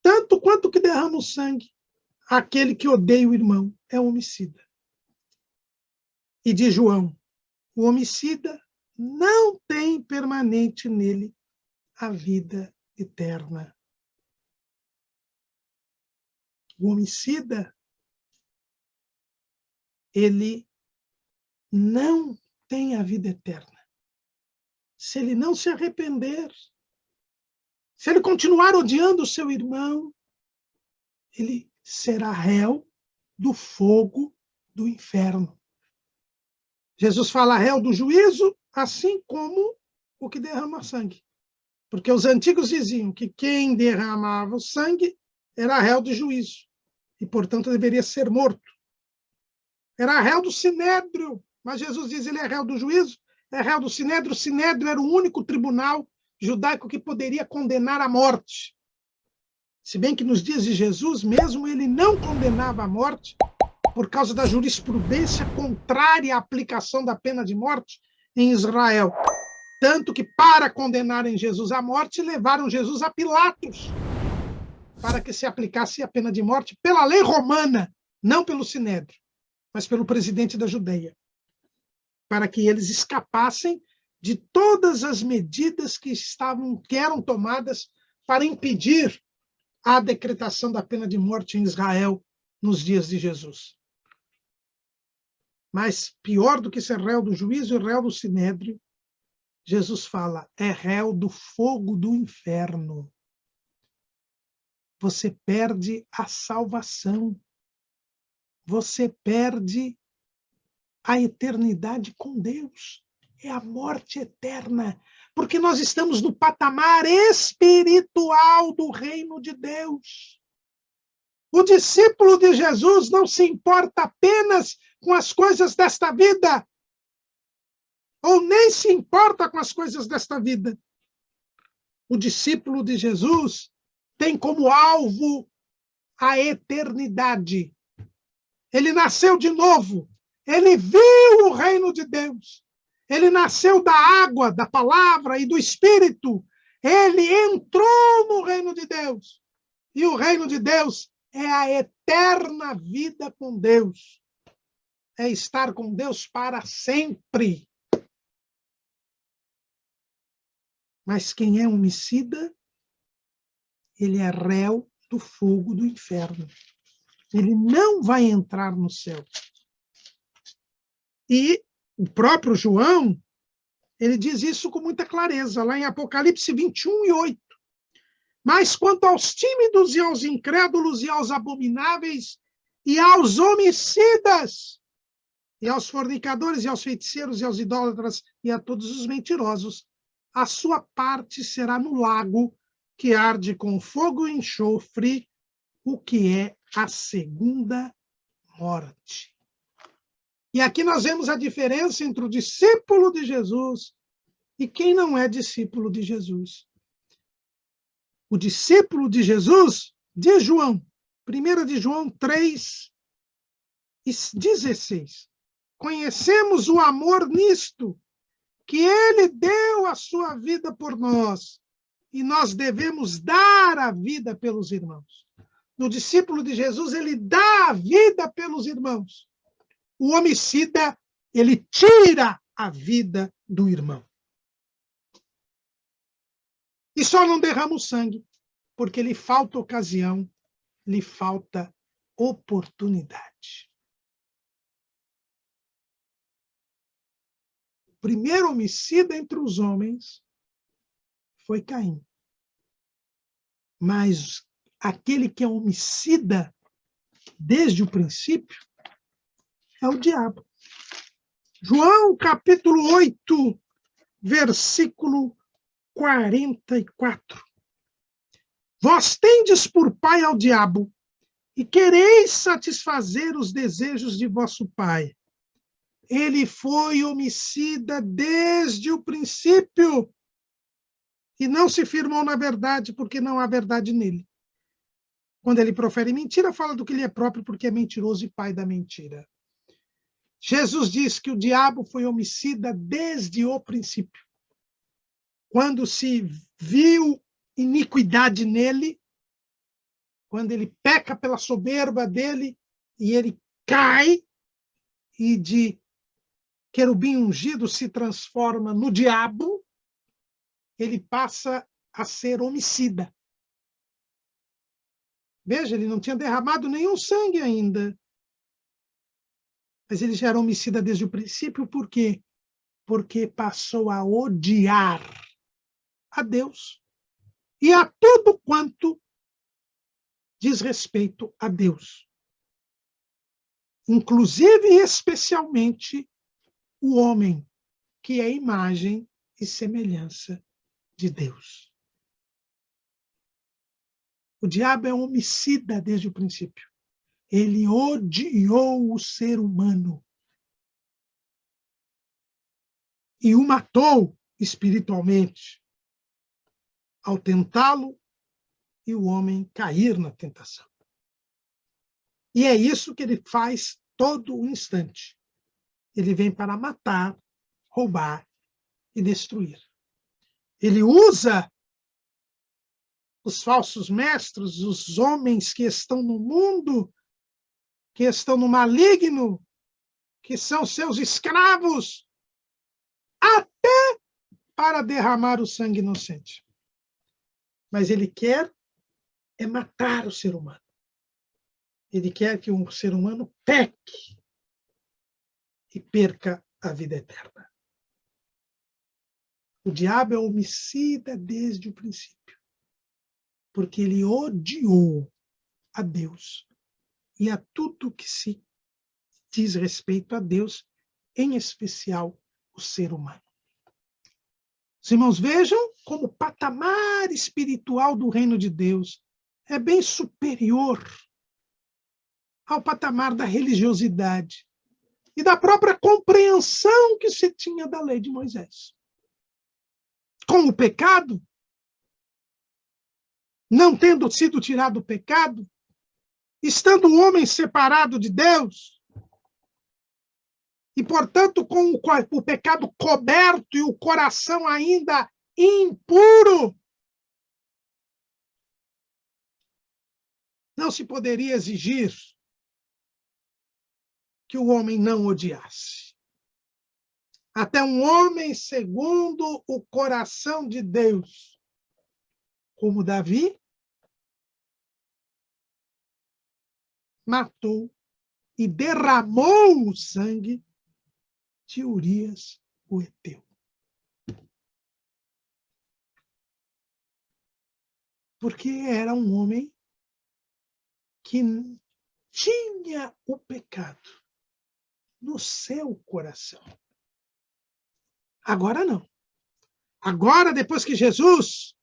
S1: Tanto quanto o que derrama o sangue, aquele que odeia o irmão é homicida. E diz João, o homicida não tem permanente nele a vida eterna. O homicida, ele não tem a vida eterna. Se ele não se arrepender, se ele continuar odiando o seu irmão, ele será réu do fogo do inferno. Jesus fala réu do juízo, assim como o que derrama sangue. Porque os antigos diziam que quem derramava o sangue era réu do juízo. E, portanto, deveria ser morto. Era réu do sinédrio. Mas Jesus diz que ele é réu do juízo, é réu do sinédrio. O sinédrio era o único tribunal judaico que poderia condenar à morte. Se bem que nos dias de Jesus, mesmo ele não condenava à morte, por causa da jurisprudência contrária à aplicação da pena de morte em Israel. Tanto que, para condenarem Jesus à morte, levaram Jesus a Pilatos, para que se aplicasse a pena de morte pela lei romana, não pelo Sinédrio, mas pelo presidente da Judeia, para que eles escapassem de todas as medidas que eram tomadas para impedir a decretação da pena de morte em Israel nos dias de Jesus. Mas pior do que ser réu do juízo e réu do Sinédrio, Jesus fala, é réu do fogo do inferno. Você perde a salvação. Você perde a eternidade com Deus. É a morte eterna. Porque nós estamos no patamar espiritual do reino de Deus. O discípulo de Jesus não se importa apenas com as coisas desta vida, ou nem se importa com as coisas desta vida. O discípulo de Jesus tem como alvo a eternidade. Ele nasceu de novo. Ele viu o reino de Deus. Ele nasceu da água, da palavra e do Espírito. Ele entrou no reino de Deus. E o reino de Deus é a eterna vida com Deus. É estar com Deus para sempre. Mas quem é homicida, ele é réu do fogo do inferno. Ele não vai entrar no céu. E o próprio João, ele diz isso com muita clareza, lá em Apocalipse 21:8. Mas quanto aos tímidos e aos incrédulos e aos abomináveis e aos homicidas, e aos fornicadores e aos feiticeiros e aos idólatras e a todos os mentirosos, a sua parte será no lago que arde com fogo e enxofre, o que é a segunda morte. E aqui nós vemos a diferença entre o discípulo de Jesus e quem não é discípulo de Jesus. O discípulo de Jesus, de João, 1 de João 3:16. Conhecemos o amor nisto, que ele deu a sua vida por nós, e nós devemos dar a vida pelos irmãos. No discípulo de Jesus, ele dá a vida pelos irmãos. O homicida, ele tira a vida do irmão. E só não derrama o sangue, porque lhe falta ocasião, lhe falta oportunidade. O primeiro homicida entre os homens foi Caim. Mas aquele que é homicida desde o princípio é o diabo. João, capítulo 8, versículo 44. Vós tendes por pai ao diabo, e quereis satisfazer os desejos de vosso pai. Ele foi homicida desde o princípio, e não se firmou na verdade, porque não há verdade nele. Quando ele profere mentira, fala do que lhe é próprio, porque é mentiroso e pai da mentira. Jesus diz que o diabo foi homicida desde o princípio. Quando se viu iniquidade nele, quando ele peca pela soberba dele, e ele cai, e de querubim ungido se transforma no diabo, ele passa a ser homicida. Veja, ele não tinha derramado nenhum sangue ainda. Mas ele já era homicida desde o princípio, por quê? Porque passou a odiar a Deus e a tudo quanto diz respeito a Deus. Inclusive e especialmente o homem, que é imagem e semelhança de Deus. O diabo é homicida desde o princípio. Ele odiou o ser humano e o matou espiritualmente ao tentá-lo e o homem cair na tentação. E é isso que ele faz todo o instante. Ele vem para matar, roubar e destruir. Ele usa os falsos mestres, os homens que estão no mundo, que estão no maligno, que são seus escravos, até para derramar o sangue inocente. Mas ele quer é matar o ser humano. Ele quer que o ser humano peque e perca a vida eterna. O diabo é homicida desde o princípio, porque ele odiou a Deus e a tudo que se diz respeito a Deus, em especial o ser humano. Os irmãos, vejam como o patamar espiritual do reino de Deus é bem superior ao patamar da religiosidade e da própria compreensão que se tinha da lei de Moisés. Com o pecado, não tendo sido tirado o pecado, estando o homem separado de Deus, e, portanto, com o pecado coberto e o coração ainda impuro, não se poderia exigir que o homem não odiasse. Até um homem segundo o coração de Deus, como Davi, matou e derramou o sangue de Urias, o heteu. Porque era um homem que tinha o pecado no seu coração. Agora não. Agora, depois que Jesus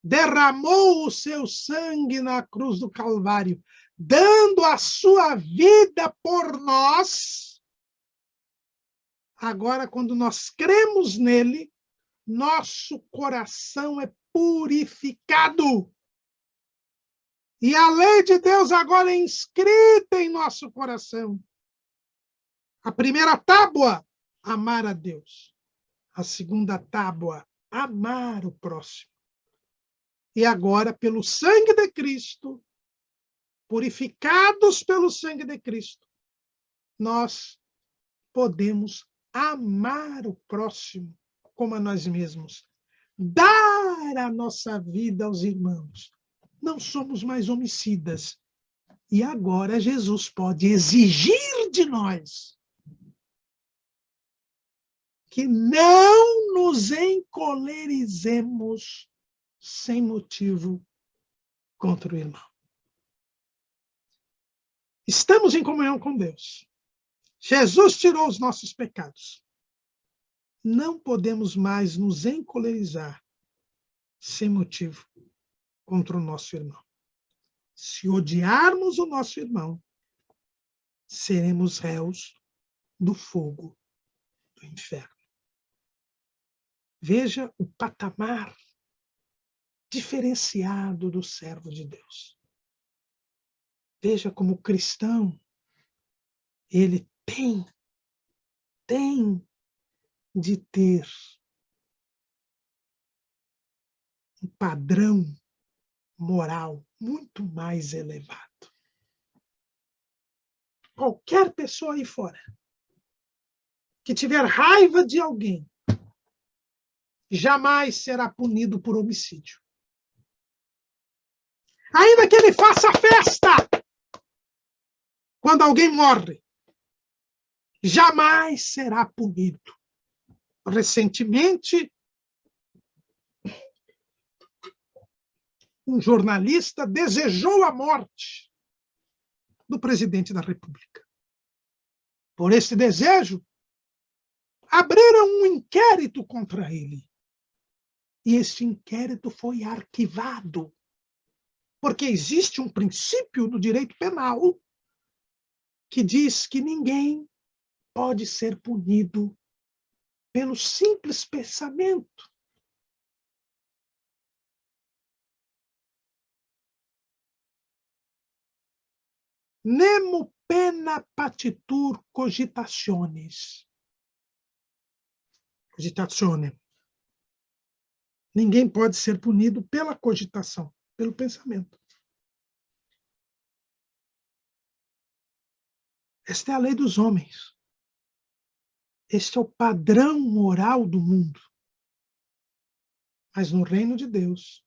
S1: derramou o seu sangue na cruz do Calvário, dando a sua vida por nós, agora, quando nós cremos nele, nosso coração é purificado. E a lei de Deus agora é inscrita em nosso coração. A primeira tábua, amar a Deus. A segunda tábua, amar o próximo. E agora, pelo sangue de Cristo, purificados pelo sangue de Cristo, nós podemos amar o próximo como a nós mesmos. Dar a nossa vida aos irmãos. Não somos mais homicidas. E agora Jesus pode exigir de nós que não nos encolerizemos sem motivo contra o irmão. Estamos em comunhão com Deus. Jesus tirou os nossos pecados. Não podemos mais nos encolerizar sem motivo contra o nosso irmão. Se odiarmos o nosso irmão, seremos réus do fogo do inferno. Veja o patamar diferenciado do servo de Deus. Veja como o cristão, ele tem de ter um padrão moral muito mais elevado. Qualquer pessoa aí fora que tiver raiva de alguém jamais será punido por homicídio. Ainda que ele faça festa quando alguém morre, jamais será punido. Recentemente, um jornalista desejou a morte do presidente da República. Por esse desejo, abriram um inquérito contra ele. E esse inquérito foi arquivado. Porque existe um princípio no direito penal que diz que ninguém pode ser punido pelo simples pensamento. Nemo pena patitur cogitationes. Cogitatione. Ninguém pode ser punido pela cogitação, pelo pensamento. Esta é a lei dos homens. Este é o padrão moral do mundo. Mas no reino de Deus,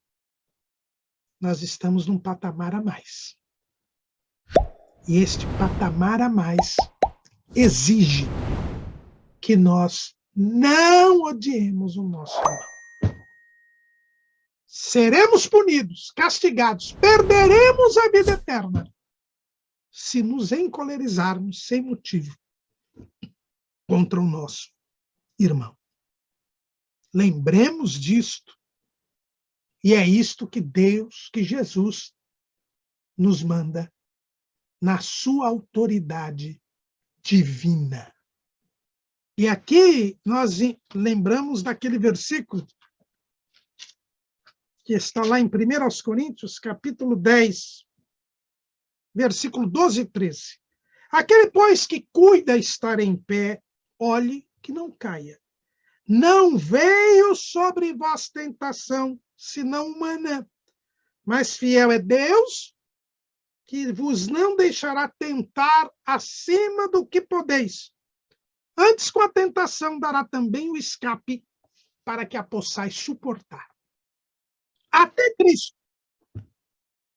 S1: nós estamos num patamar a mais. E este patamar a mais exige que nós não odiemos o nosso irmão. Seremos punidos, castigados, perderemos a vida eterna se nos encolerizarmos sem motivo contra o nosso irmão. Lembremos disto. E é isto que Deus, que Jesus, nos manda na sua autoridade divina. E aqui nós lembramos daquele versículo que está lá em 1 Coríntios, capítulo 10, versículo 12 e 13. Aquele, pois, que cuida estar em pé, olhe que não caia. Não veio sobre vós tentação, senão humana, mas fiel é Deus, que vos não deixará tentar acima do que podeis. Antes, com a tentação, dará também o escape, para que a possais suportar. Até Cristo,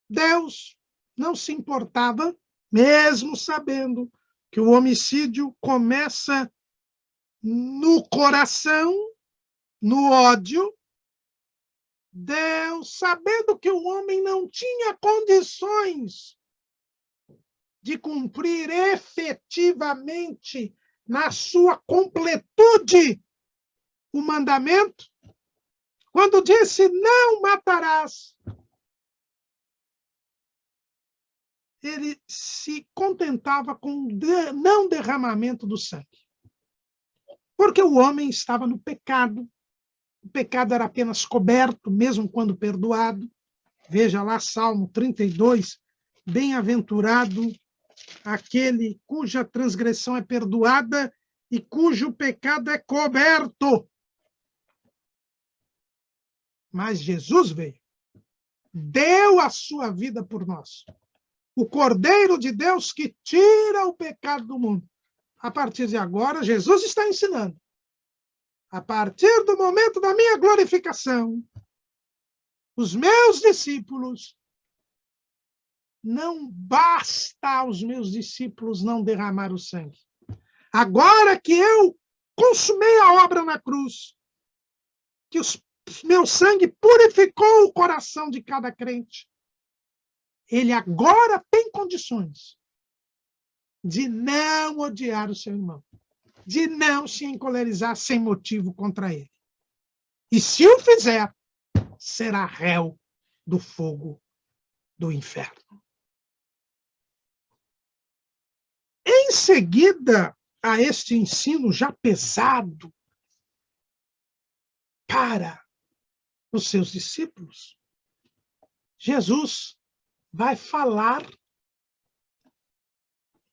S1: Deus não se importava, mesmo sabendo que o homicídio começa no coração, no ódio. Deus, sabendo que o homem não tinha condições de cumprir efetivamente, na sua completude, o mandamento, quando disse, não matarás, ele se contentava com o não derramamento do sangue. Porque o homem estava no pecado. O pecado era apenas coberto, mesmo quando perdoado. Veja lá Salmo 32, bem-aventurado aquele cuja transgressão é perdoada e cujo pecado é coberto. Mas Jesus veio, deu a sua vida por nós. O Cordeiro de Deus que tira o pecado do mundo. A partir de agora, Jesus está ensinando. A partir do momento da minha glorificação, os meus discípulos, não basta aos meus discípulos não derramar o sangue. Agora que eu consumei a obra na cruz, que o meu sangue purificou o coração de cada crente, ele agora tem condições de não odiar o seu irmão, de não se encolerizar sem motivo contra ele. E se o fizer, será réu do fogo do inferno. Em seguida a este ensino já pesado para os seus discípulos, Jesus vai falar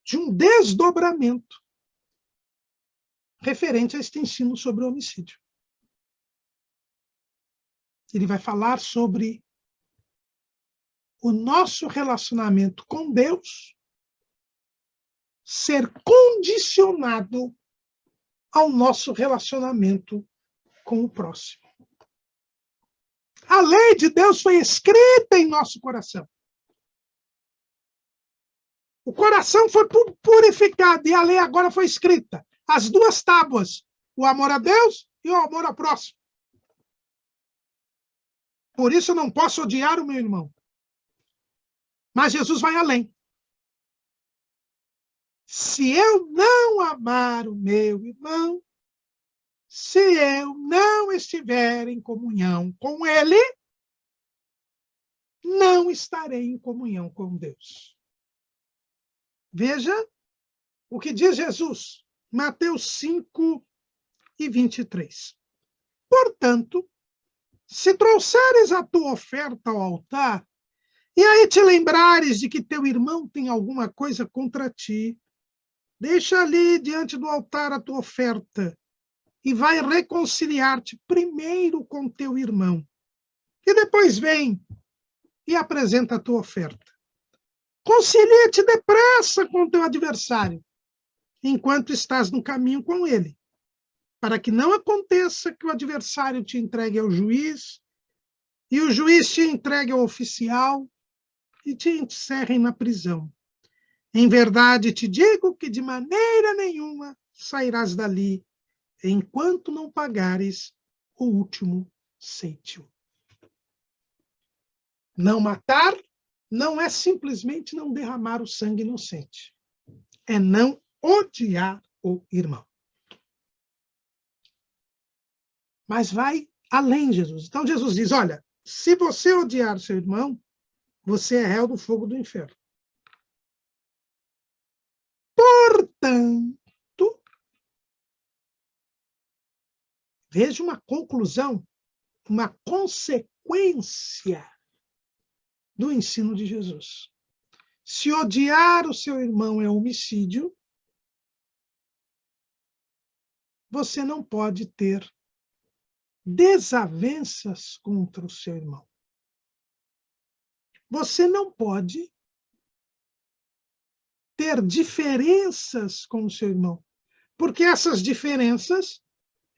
S1: de um desdobramento referente a este ensino sobre o homicídio. Ele vai falar sobre o nosso relacionamento com Deus ser condicionado ao nosso relacionamento com o próximo. A lei de Deus foi escrita em nosso coração. O coração foi purificado e a lei agora foi escrita. As duas tábuas, o amor a Deus e o amor ao próximo. Por isso eu não posso odiar o meu irmão. Mas Jesus vai além. Se eu não amar o meu irmão, se eu não estiver em comunhão com ele, não estarei em comunhão com Deus. Veja o que diz Jesus, Mateus 5 e 23. Portanto, se trouxeres a tua oferta ao altar, E aí te lembrares de que teu irmão tem alguma coisa contra ti, deixa ali diante do altar a tua oferta e vai reconciliar-te primeiro com teu irmão. E depois vem e apresenta a tua oferta. Concilia-te depressa com teu adversário, enquanto estás no caminho com ele, para que não aconteça que o adversário te entregue ao juiz, e o juiz te entregue ao oficial, e te encerrem na prisão. Em verdade te digo que de maneira nenhuma sairás dali, enquanto não pagares o último cêntimo. Não matar não é simplesmente não derramar o sangue inocente. É não odiar o irmão. Mas vai além, Jesus. Então Jesus diz, olha, se você odiar seu irmão, você é réu do fogo do inferno. Portanto, veja uma conclusão, uma consequência do ensino de Jesus. Se odiar o seu irmão é homicídio, você não pode ter desavenças contra o seu irmão. Você não pode ter diferenças com o seu irmão, porque essas diferenças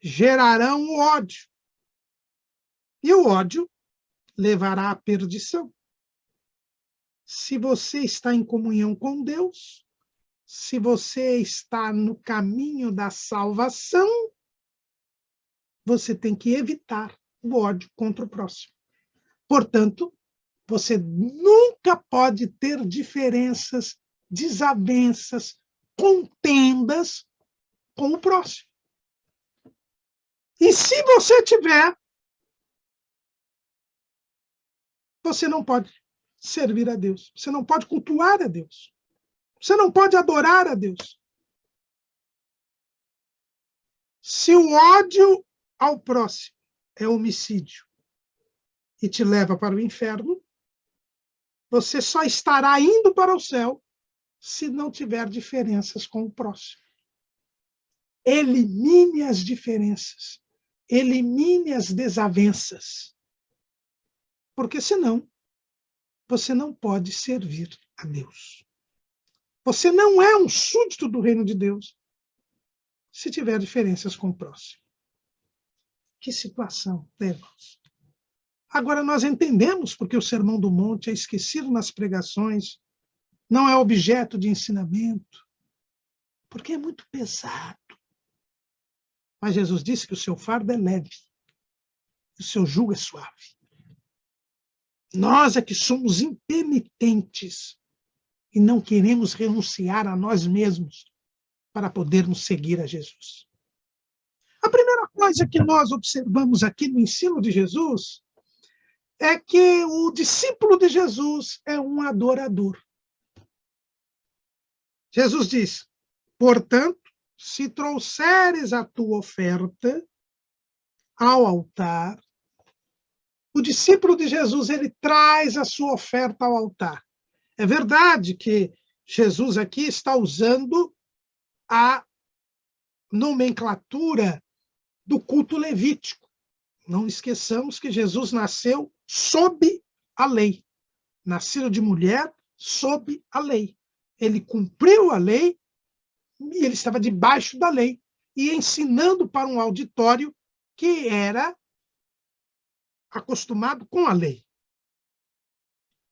S1: gerarão o ódio. E o ódio levará à perdição. Se você está em comunhão com Deus, se você está no caminho da salvação, você tem que evitar o ódio contra o próximo. Portanto, você nunca pode ter diferenças, desavenças, contendas com o próximo. E se você tiver, você não pode servir a Deus. Você não pode cultuar a Deus. Você não pode adorar a Deus. Se o ódio ao próximo é homicídio e te leva para o inferno, você só estará indo para o céu se não tiver diferenças com o próximo. Elimine as diferenças. Elimine as desavenças. Porque senão, você não pode servir a Deus. Você não é um súdito do reino de Deus se tiver diferenças com o próximo. Que situação, né, irmãos? Agora nós entendemos porque o Sermão do Monte é esquecido nas pregações, não é objeto de ensinamento, porque é muito pesado. Mas Jesus disse que o seu fardo é leve, o seu jugo é suave. Nós é que somos impenitentes e não queremos renunciar a nós mesmos para podermos seguir a Jesus. A primeira coisa que nós observamos aqui no ensino de Jesus é que o discípulo de Jesus é um adorador. Jesus diz, portanto, se trouxeres a tua oferta ao altar, o discípulo de Jesus, ele traz a sua oferta ao altar. É verdade que Jesus aqui está usando a nomenclatura do culto levítico. Não esqueçamos que Jesus nasceu sob a lei. Nascido de mulher, sob a lei. Ele cumpriu a lei e ele estava debaixo da lei e ensinando para um auditório que era acostumado com a lei.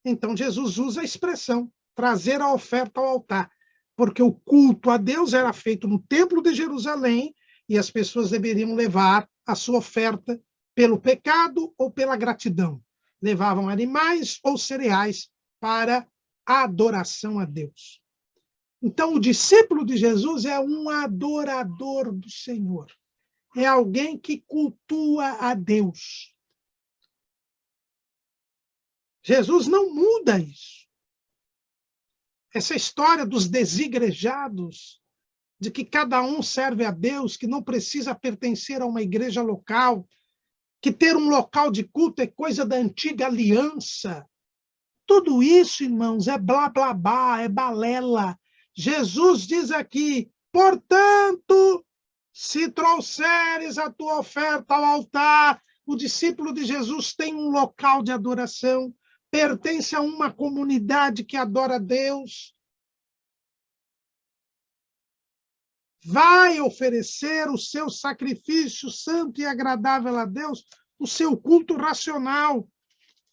S1: Então Jesus usa a expressão trazer a oferta ao altar, porque o culto a Deus era feito no Templo de Jerusalém e as pessoas deveriam levar a sua oferta pelo pecado ou pela gratidão. Levavam animais ou cereais para a adoração a Deus. Então, o discípulo de Jesus é um adorador do Senhor. É alguém que cultua a Deus. Jesus não muda isso. Essa história dos desigrejados, de que cada um serve a Deus, que não precisa pertencer a uma igreja local, que ter um local de culto é coisa da antiga aliança. tudo isso, irmãos, é blá, blá, blá, é balela. Jesus diz aqui, portanto, se trouxeres a tua oferta ao altar, o discípulo de Jesus tem um local de adoração, pertence a uma comunidade que adora a Deus, vai oferecer o seu sacrifício santo e agradável a Deus, o seu culto racional.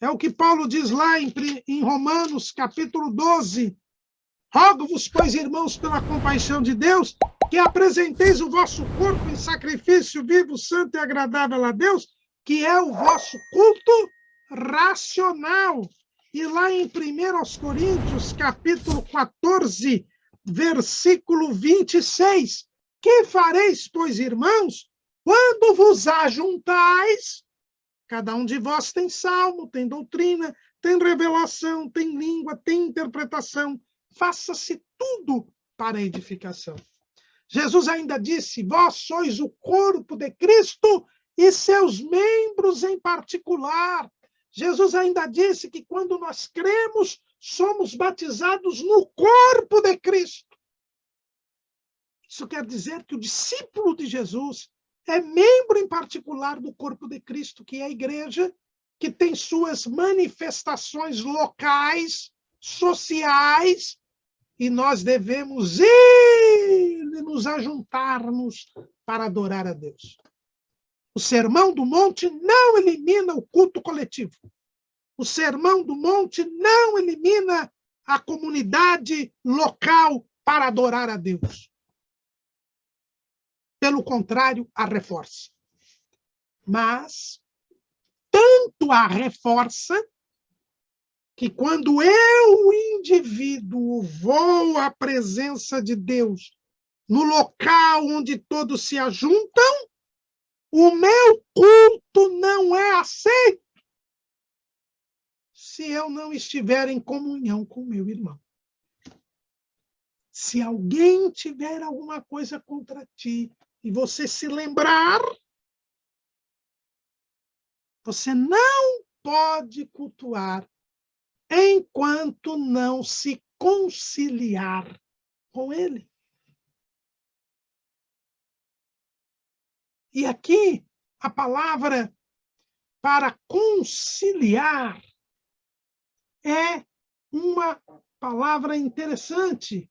S1: É o que Paulo diz lá em Romanos, capítulo 12. Rogo-vos, pois, irmãos, pela compaixão de Deus, que apresenteis o vosso corpo em sacrifício vivo, santo e agradável a Deus, que é o vosso culto racional. E lá em 1 Coríntios, capítulo 14, versículo 26, que fareis, pois, irmãos, quando vos ajuntais? Cada um de vós tem salmo, tem doutrina, tem revelação, tem língua, tem interpretação. Faça-se tudo para a edificação. Jesus ainda disse, vós sois o corpo de Cristo e seus membros em particular. Jesus ainda disse que quando nós cremos, somos batizados no corpo de Cristo. Isso quer dizer que o discípulo de Jesus é membro em particular do corpo de Cristo, que é a igreja, que tem suas manifestações locais, sociais, e nós devemos ir e nos ajuntarmos para adorar a Deus. O Sermão do Monte não elimina o culto coletivo. O Sermão do Monte não elimina a comunidade local para adorar a Deus. Pelo contrário, a reforça. Mas tanto a reforça que quando eu, indivíduo, vou à presença de Deus, no local onde todos se ajuntam, o meu culto não é aceito se eu não estiver em comunhão com o meu irmão. Se alguém tiver alguma coisa contra ti e você se lembrar, você não pode cultuar enquanto não se conciliar com ele. E aqui, a palavra para conciliar é uma palavra interessante,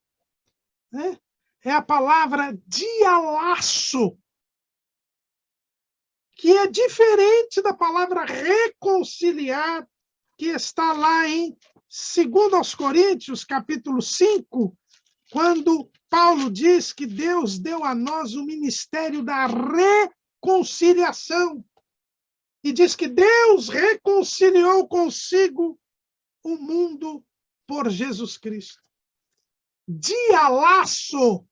S1: né? É a palavra dialasso, que é diferente da palavra reconciliar, que está lá em 2 Coríntios, capítulo 5, quando Paulo diz que Deus deu a nós o ministério da reconciliação. E diz que Deus reconciliou consigo o mundo por Jesus Cristo. Dialasso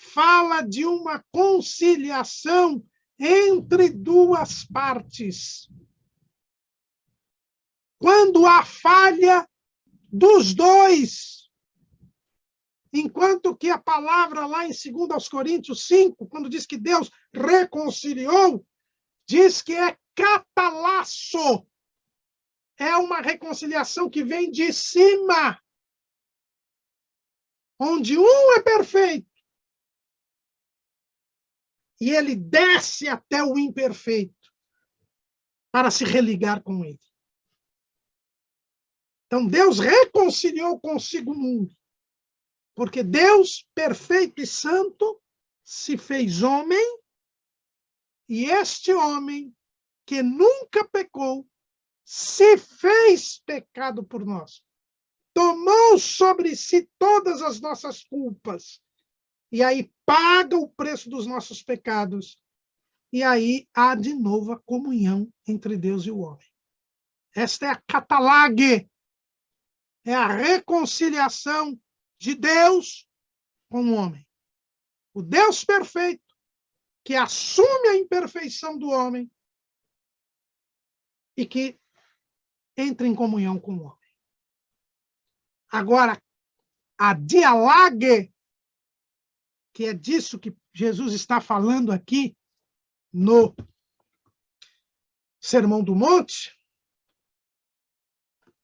S1: fala de uma conciliação entre duas partes. Quando há falha dos dois. Enquanto que a palavra lá em 2 Coríntios 5, quando diz que Deus reconciliou, diz que é catalasso. É uma reconciliação que vem de cima, onde um é perfeito e ele desce até o imperfeito para se religar com ele. Então, Deus reconciliou consigo o mundo, porque Deus, perfeito e santo, se fez homem, e este homem, que nunca pecou, se fez pecado por nós. Tomou sobre si todas as nossas culpas, e aí paga o preço dos nossos pecados, e aí há de novo a comunhão entre Deus e o homem. Esta é a catalage, é a reconciliação de Deus com o homem. O Deus perfeito, que assume a imperfeição do homem e que entra em comunhão com o homem. Agora, a dialague, que é disso que Jesus está falando aqui no Sermão do Monte,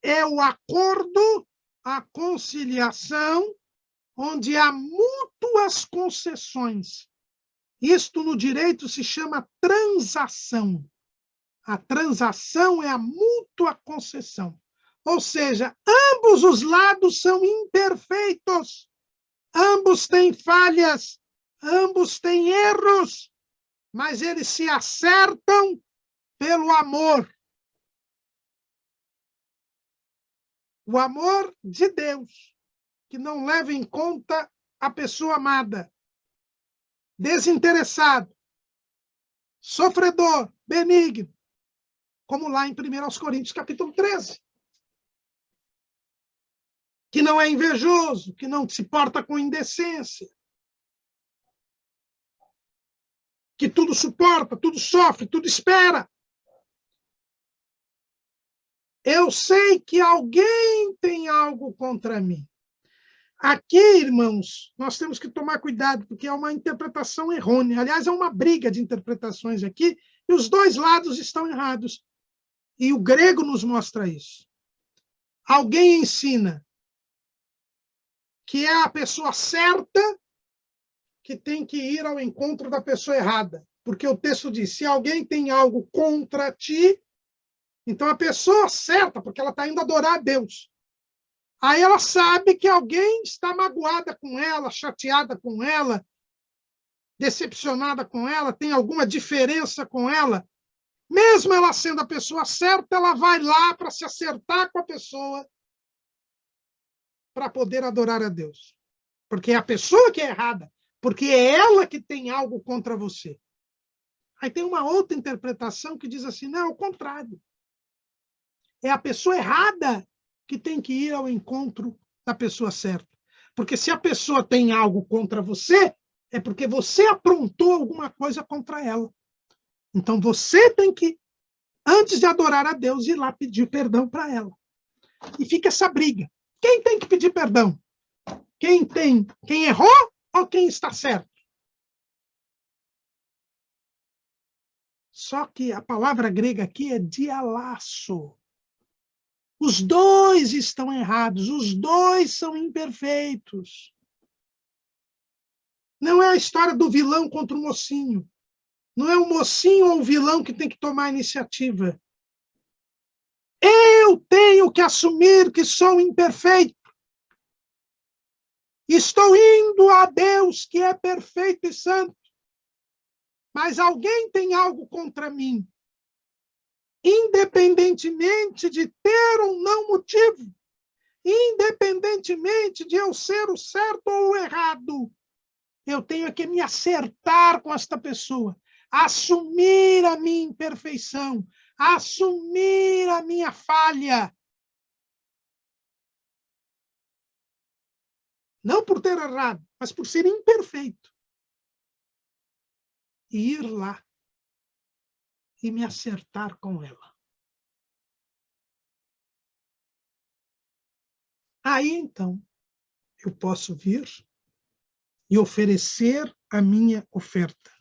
S1: é o acordo, a conciliação, onde há mútuas concessões. Isto no direito se chama transação. A transação é a mútua concessão. Ou seja, ambos os lados são imperfeitos. Ambos têm falhas, ambos têm erros, mas eles se acertam pelo amor. O amor de Deus, que não leva em conta a pessoa amada, desinteressado, sofredor, benigno, como lá em 1 Coríntios, capítulo 13. Que não é invejoso, que não se porta com indecência, que tudo suporta, tudo sofre, tudo espera. Eu sei que alguém tem algo contra mim. Aqui, irmãos, nós temos que tomar cuidado, porque é uma interpretação errônea. Aliás, é uma briga de interpretações aqui, e os dois lados estão errados. E o grego nos mostra isso. Alguém ensina que é a pessoa certa que tem que ir ao encontro da pessoa errada. Porque o texto diz, se alguém tem algo contra ti, então a pessoa certa, porque ela está indo adorar a Deus. Aí ela sabe que alguém está magoada com ela, chateada com ela, decepcionada com ela, tem alguma diferença com ela. Mesmo ela sendo a pessoa certa, ela vai lá para se acertar com a pessoa para poder adorar a Deus. Porque é a pessoa que é errada, porque é ela que tem algo contra você. Aí tem uma outra interpretação que diz assim, não, é o contrário. É a pessoa errada que tem que ir ao encontro da pessoa certa. Porque se a pessoa tem algo contra você, é porque você aprontou alguma coisa contra ela. Então você tem que, antes de adorar a Deus, ir lá pedir perdão para ela. E fica essa briga. Quem tem que pedir perdão? Quem errou ou quem está certo? Só que a palavra grega aqui é dialasso. Os dois estão errados, os dois são imperfeitos. Não é a história do vilão contra o mocinho. Não é o mocinho ou o vilão que tem que tomar a iniciativa. Eu tenho que assumir que sou imperfeito. Estou indo a Deus, que é perfeito e santo. Mas alguém tem algo contra mim. Independentemente de ter ou não motivo. Independentemente de eu ser o certo ou o errado. Eu tenho que me acertar com esta pessoa. Assumir a minha imperfeição. Assumir a minha falha. Não por ter errado, mas por ser imperfeito. E ir lá e me acertar com ela. Aí, então, eu posso vir e oferecer a minha oferta.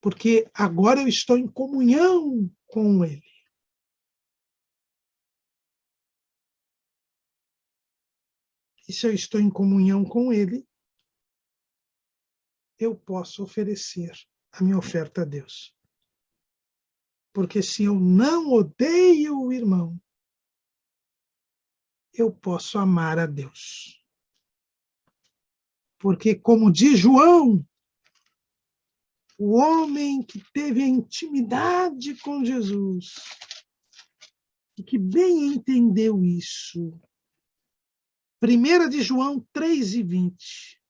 S1: Porque agora eu estou em comunhão com ele. E se eu estou em comunhão com ele, eu posso oferecer a minha oferta a Deus. Porque se eu não odeio o irmão, eu posso amar a Deus. Porque, como diz João, o homem que teve a intimidade com Jesus, e que bem entendeu isso, 1 de João 3:20.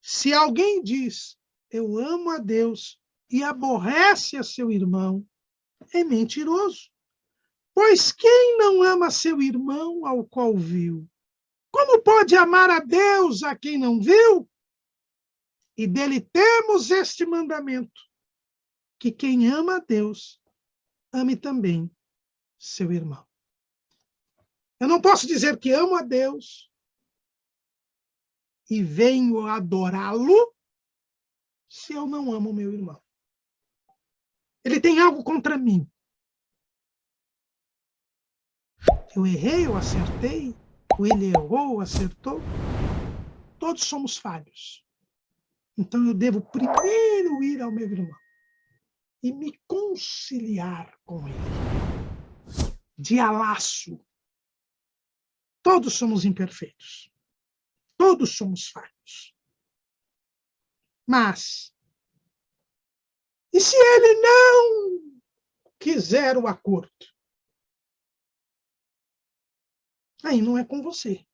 S1: Se alguém diz, eu amo a Deus, e aborrece a seu irmão, é mentiroso. Pois quem não ama seu irmão ao qual viu? Como pode amar a Deus a quem não viu? E dele temos este mandamento, que quem ama a Deus, ame também seu irmão. Eu não posso dizer que amo a Deus e venho adorá-lo se eu não amo meu irmão. Ele tem algo contra mim. Eu errei, eu acertei, ou ele errou, acertou. Todos somos falhos. Então eu devo primeiro ir ao meu irmão e me conciliar com ele. Dialaço. Todos somos imperfeitos. Todos somos falhos. Mas, e se ele não quiser o acordo? Aí não é com você.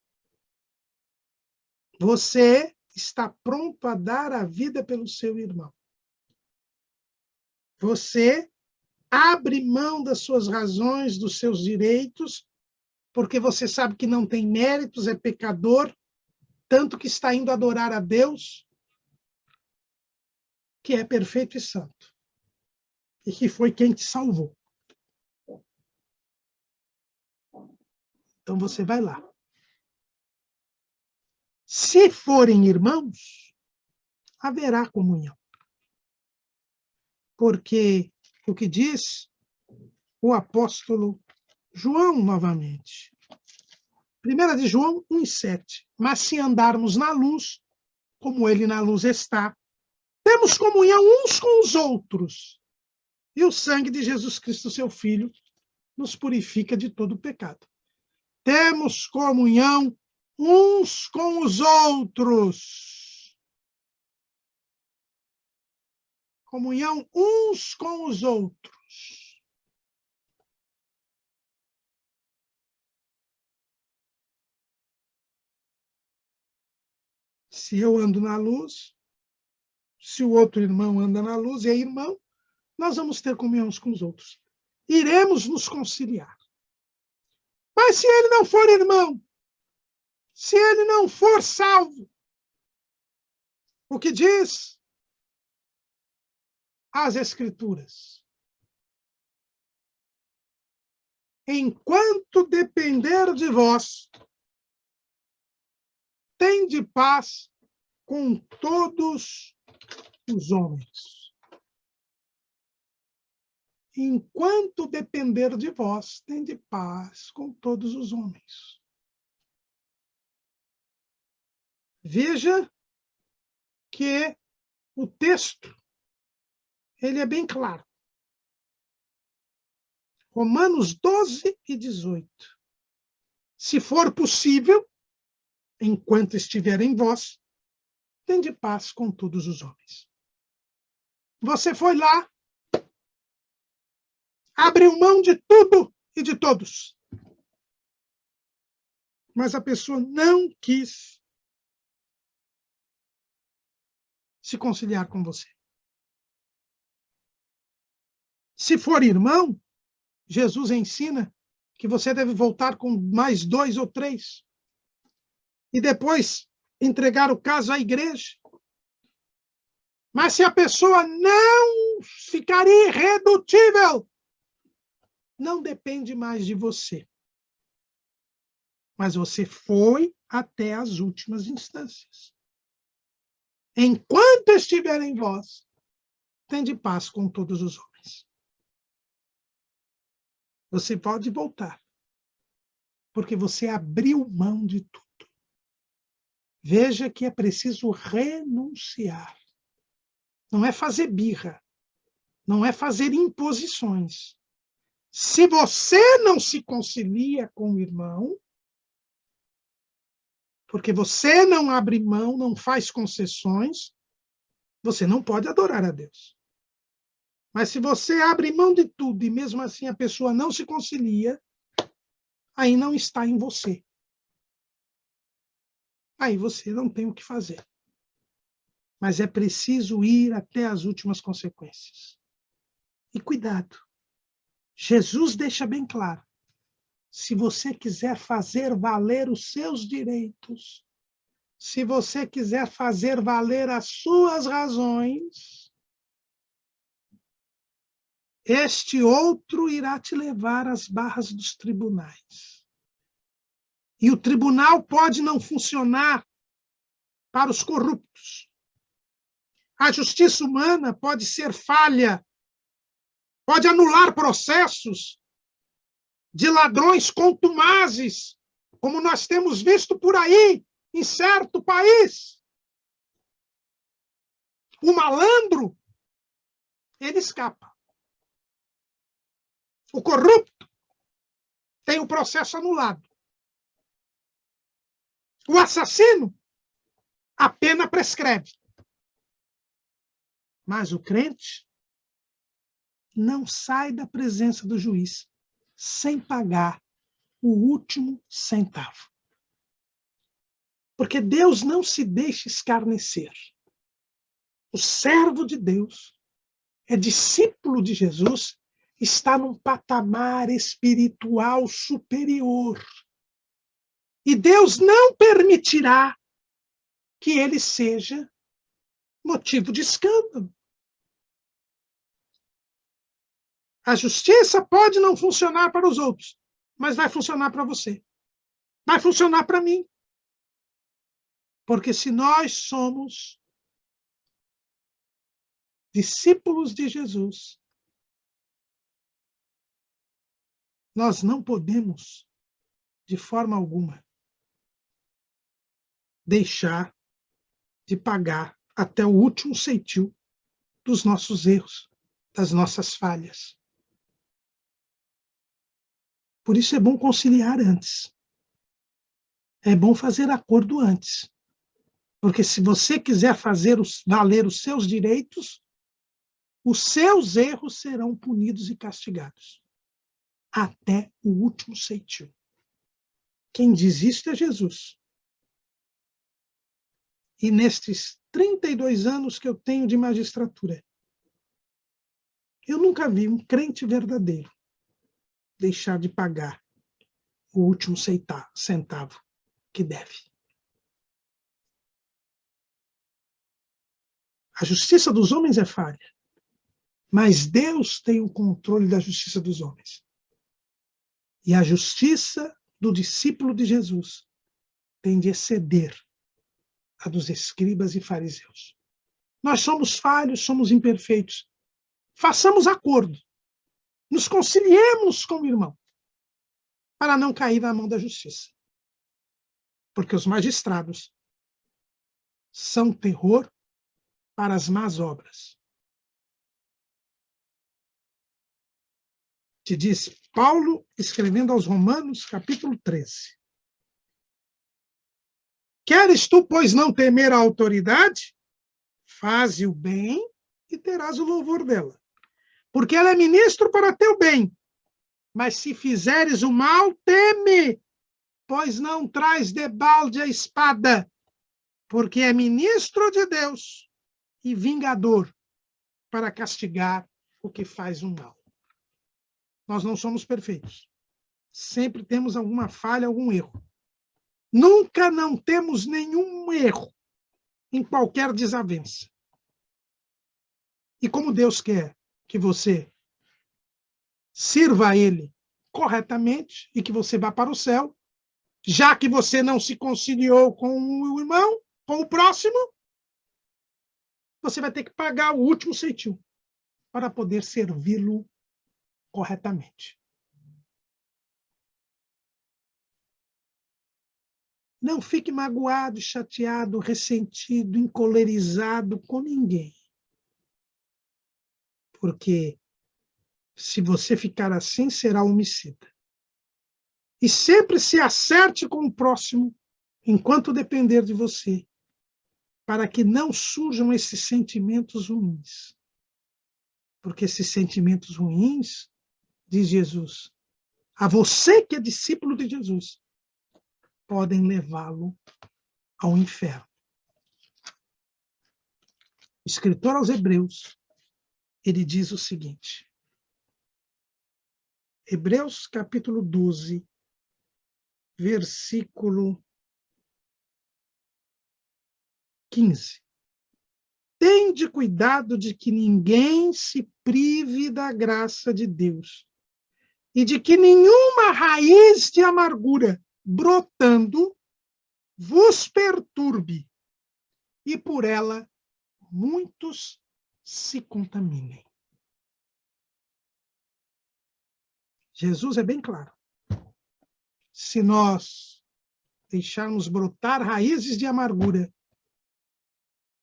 S1: Você está pronto a dar a vida pelo seu irmão. Você abre mão das suas razões, dos seus direitos, porque você sabe que não tem méritos, é pecador, tanto que está indo adorar a Deus, que é perfeito e santo, e que foi quem te salvou. Então você vai lá. Se forem irmãos, haverá comunhão. Porque o que diz o apóstolo João novamente. 1 de João 1,7. Mas se andarmos na luz, como ele na luz está, temos comunhão uns com os outros. E o sangue de Jesus Cristo, seu Filho, nos purifica de todo pecado. Temos comunhão uns com os outros. Comunhão uns com os outros. Se eu ando na luz, se o outro irmão anda na luz e é irmão, nós vamos ter comunhão uns com os outros. Iremos nos conciliar. Mas se ele não for irmão, se ele não for salvo, o que diz as Escrituras? Enquanto depender de vós, tende paz com todos os homens. Enquanto depender de vós, tende paz com todos os homens. Veja que o texto ele é bem claro. Romanos 12 e 18. Se for possível, enquanto estiver em vós, tende paz com todos os homens. Você foi lá, abriu mão de tudo e de todos. Mas a pessoa não quis se conciliar com você. Se for irmão, Jesus ensina que você deve voltar com mais 2 ou 3. E depois entregar o caso à igreja. Mas se a pessoa não ficar irredutível, não depende mais de você. Mas você foi até as últimas instâncias. Enquanto estiver em vós, tende paz com todos os homens. Você pode voltar, porque você abriu mão de tudo. Veja que é preciso renunciar. Não é fazer birra, não é fazer imposições. Se você não se concilia com o irmão, porque você não abre mão, não faz concessões, você não pode adorar a Deus. Mas se você abre mão de tudo e mesmo assim a pessoa não se concilia, aí não está em você. Aí você não tem o que fazer. Mas é preciso ir até as últimas consequências. E cuidado. Jesus deixa bem claro. Se você quiser fazer valer os seus direitos, se você quiser fazer valer as suas razões, este outro irá te levar às barras dos tribunais. E o tribunal pode não funcionar para os corruptos. A justiça humana pode ser falha, pode anular processos, de ladrões contumazes, como nós temos visto por aí, em certo país. O malandro, ele escapa. O corrupto tem o processo anulado. O assassino, a pena prescreve. Mas o crente não sai da presença do juiz sem pagar o último centavo. Porque Deus não se deixa escarnecer. O servo de Deus é discípulo de Jesus, está num patamar espiritual superior. E Deus não permitirá que ele seja motivo de escândalo. A justiça pode não funcionar para os outros, mas vai funcionar para você. Vai funcionar para mim. Porque se nós somos discípulos de Jesus, nós não podemos, de forma alguma, deixar de pagar até o último ceitil dos nossos erros, das nossas falhas. Por isso é bom conciliar antes. É bom fazer acordo antes. Porque se você quiser fazer valer os seus direitos, os seus erros serão punidos e castigados. Até o último ceitil. Quem diz isto é Jesus. E nestes 32 anos que eu tenho de magistratura, eu nunca vi um crente verdadeiro deixar de pagar o último centavo que deve. A justiça dos homens é falha, mas Deus tem o controle da justiça dos homens. E a justiça do discípulo de Jesus tem de exceder a dos escribas e fariseus. Nós somos falhos, somos imperfeitos. Façamos acordo. Nos conciliemos com o irmão para não cair na mão da justiça. Porque os magistrados são terror para as más obras. Te diz Paulo, escrevendo aos Romanos, capítulo 13. Queres tu, pois, não temer a autoridade? Faze o bem e terás o louvor dela. Porque ela é ministro para teu bem. Mas se fizeres o mal, teme, pois não traz debalde a espada, porque é ministro de Deus e vingador para castigar o que faz o mal. Nós não somos perfeitos. Sempre temos alguma falha, algum erro. Nunca não temos nenhum erro em qualquer desavença. E como Deus quer que você sirva a Ele corretamente e que você vá para o céu, já que você não se conciliou com o irmão, com o próximo, você vai ter que pagar o último ceitil para poder servi-lo corretamente. Não fique magoado, chateado, ressentido, encolerizado com ninguém. Porque se você ficar assim, será homicida. E sempre se acerte com o próximo, enquanto depender de você, para que não surjam esses sentimentos ruins. Porque esses sentimentos ruins, diz Jesus, a você que é discípulo de Jesus, podem levá-lo ao inferno. O escritor aos Hebreus, ele diz o seguinte, Hebreus capítulo 12, versículo 15. Tende cuidado de que ninguém se prive da graça de Deus e de que nenhuma raiz de amargura brotando vos perturbe e por ela muitos se contaminem. Jesus é bem claro. se nós deixarmos brotar raízes de amargura,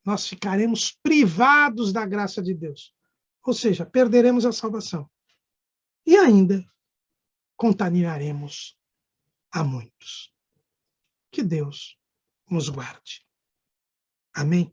S1: nós ficaremos privados da graça de Deus. Ou seja, perderemos a salvação. E ainda contaminaremos a muitos. Que Deus nos guarde. Amém?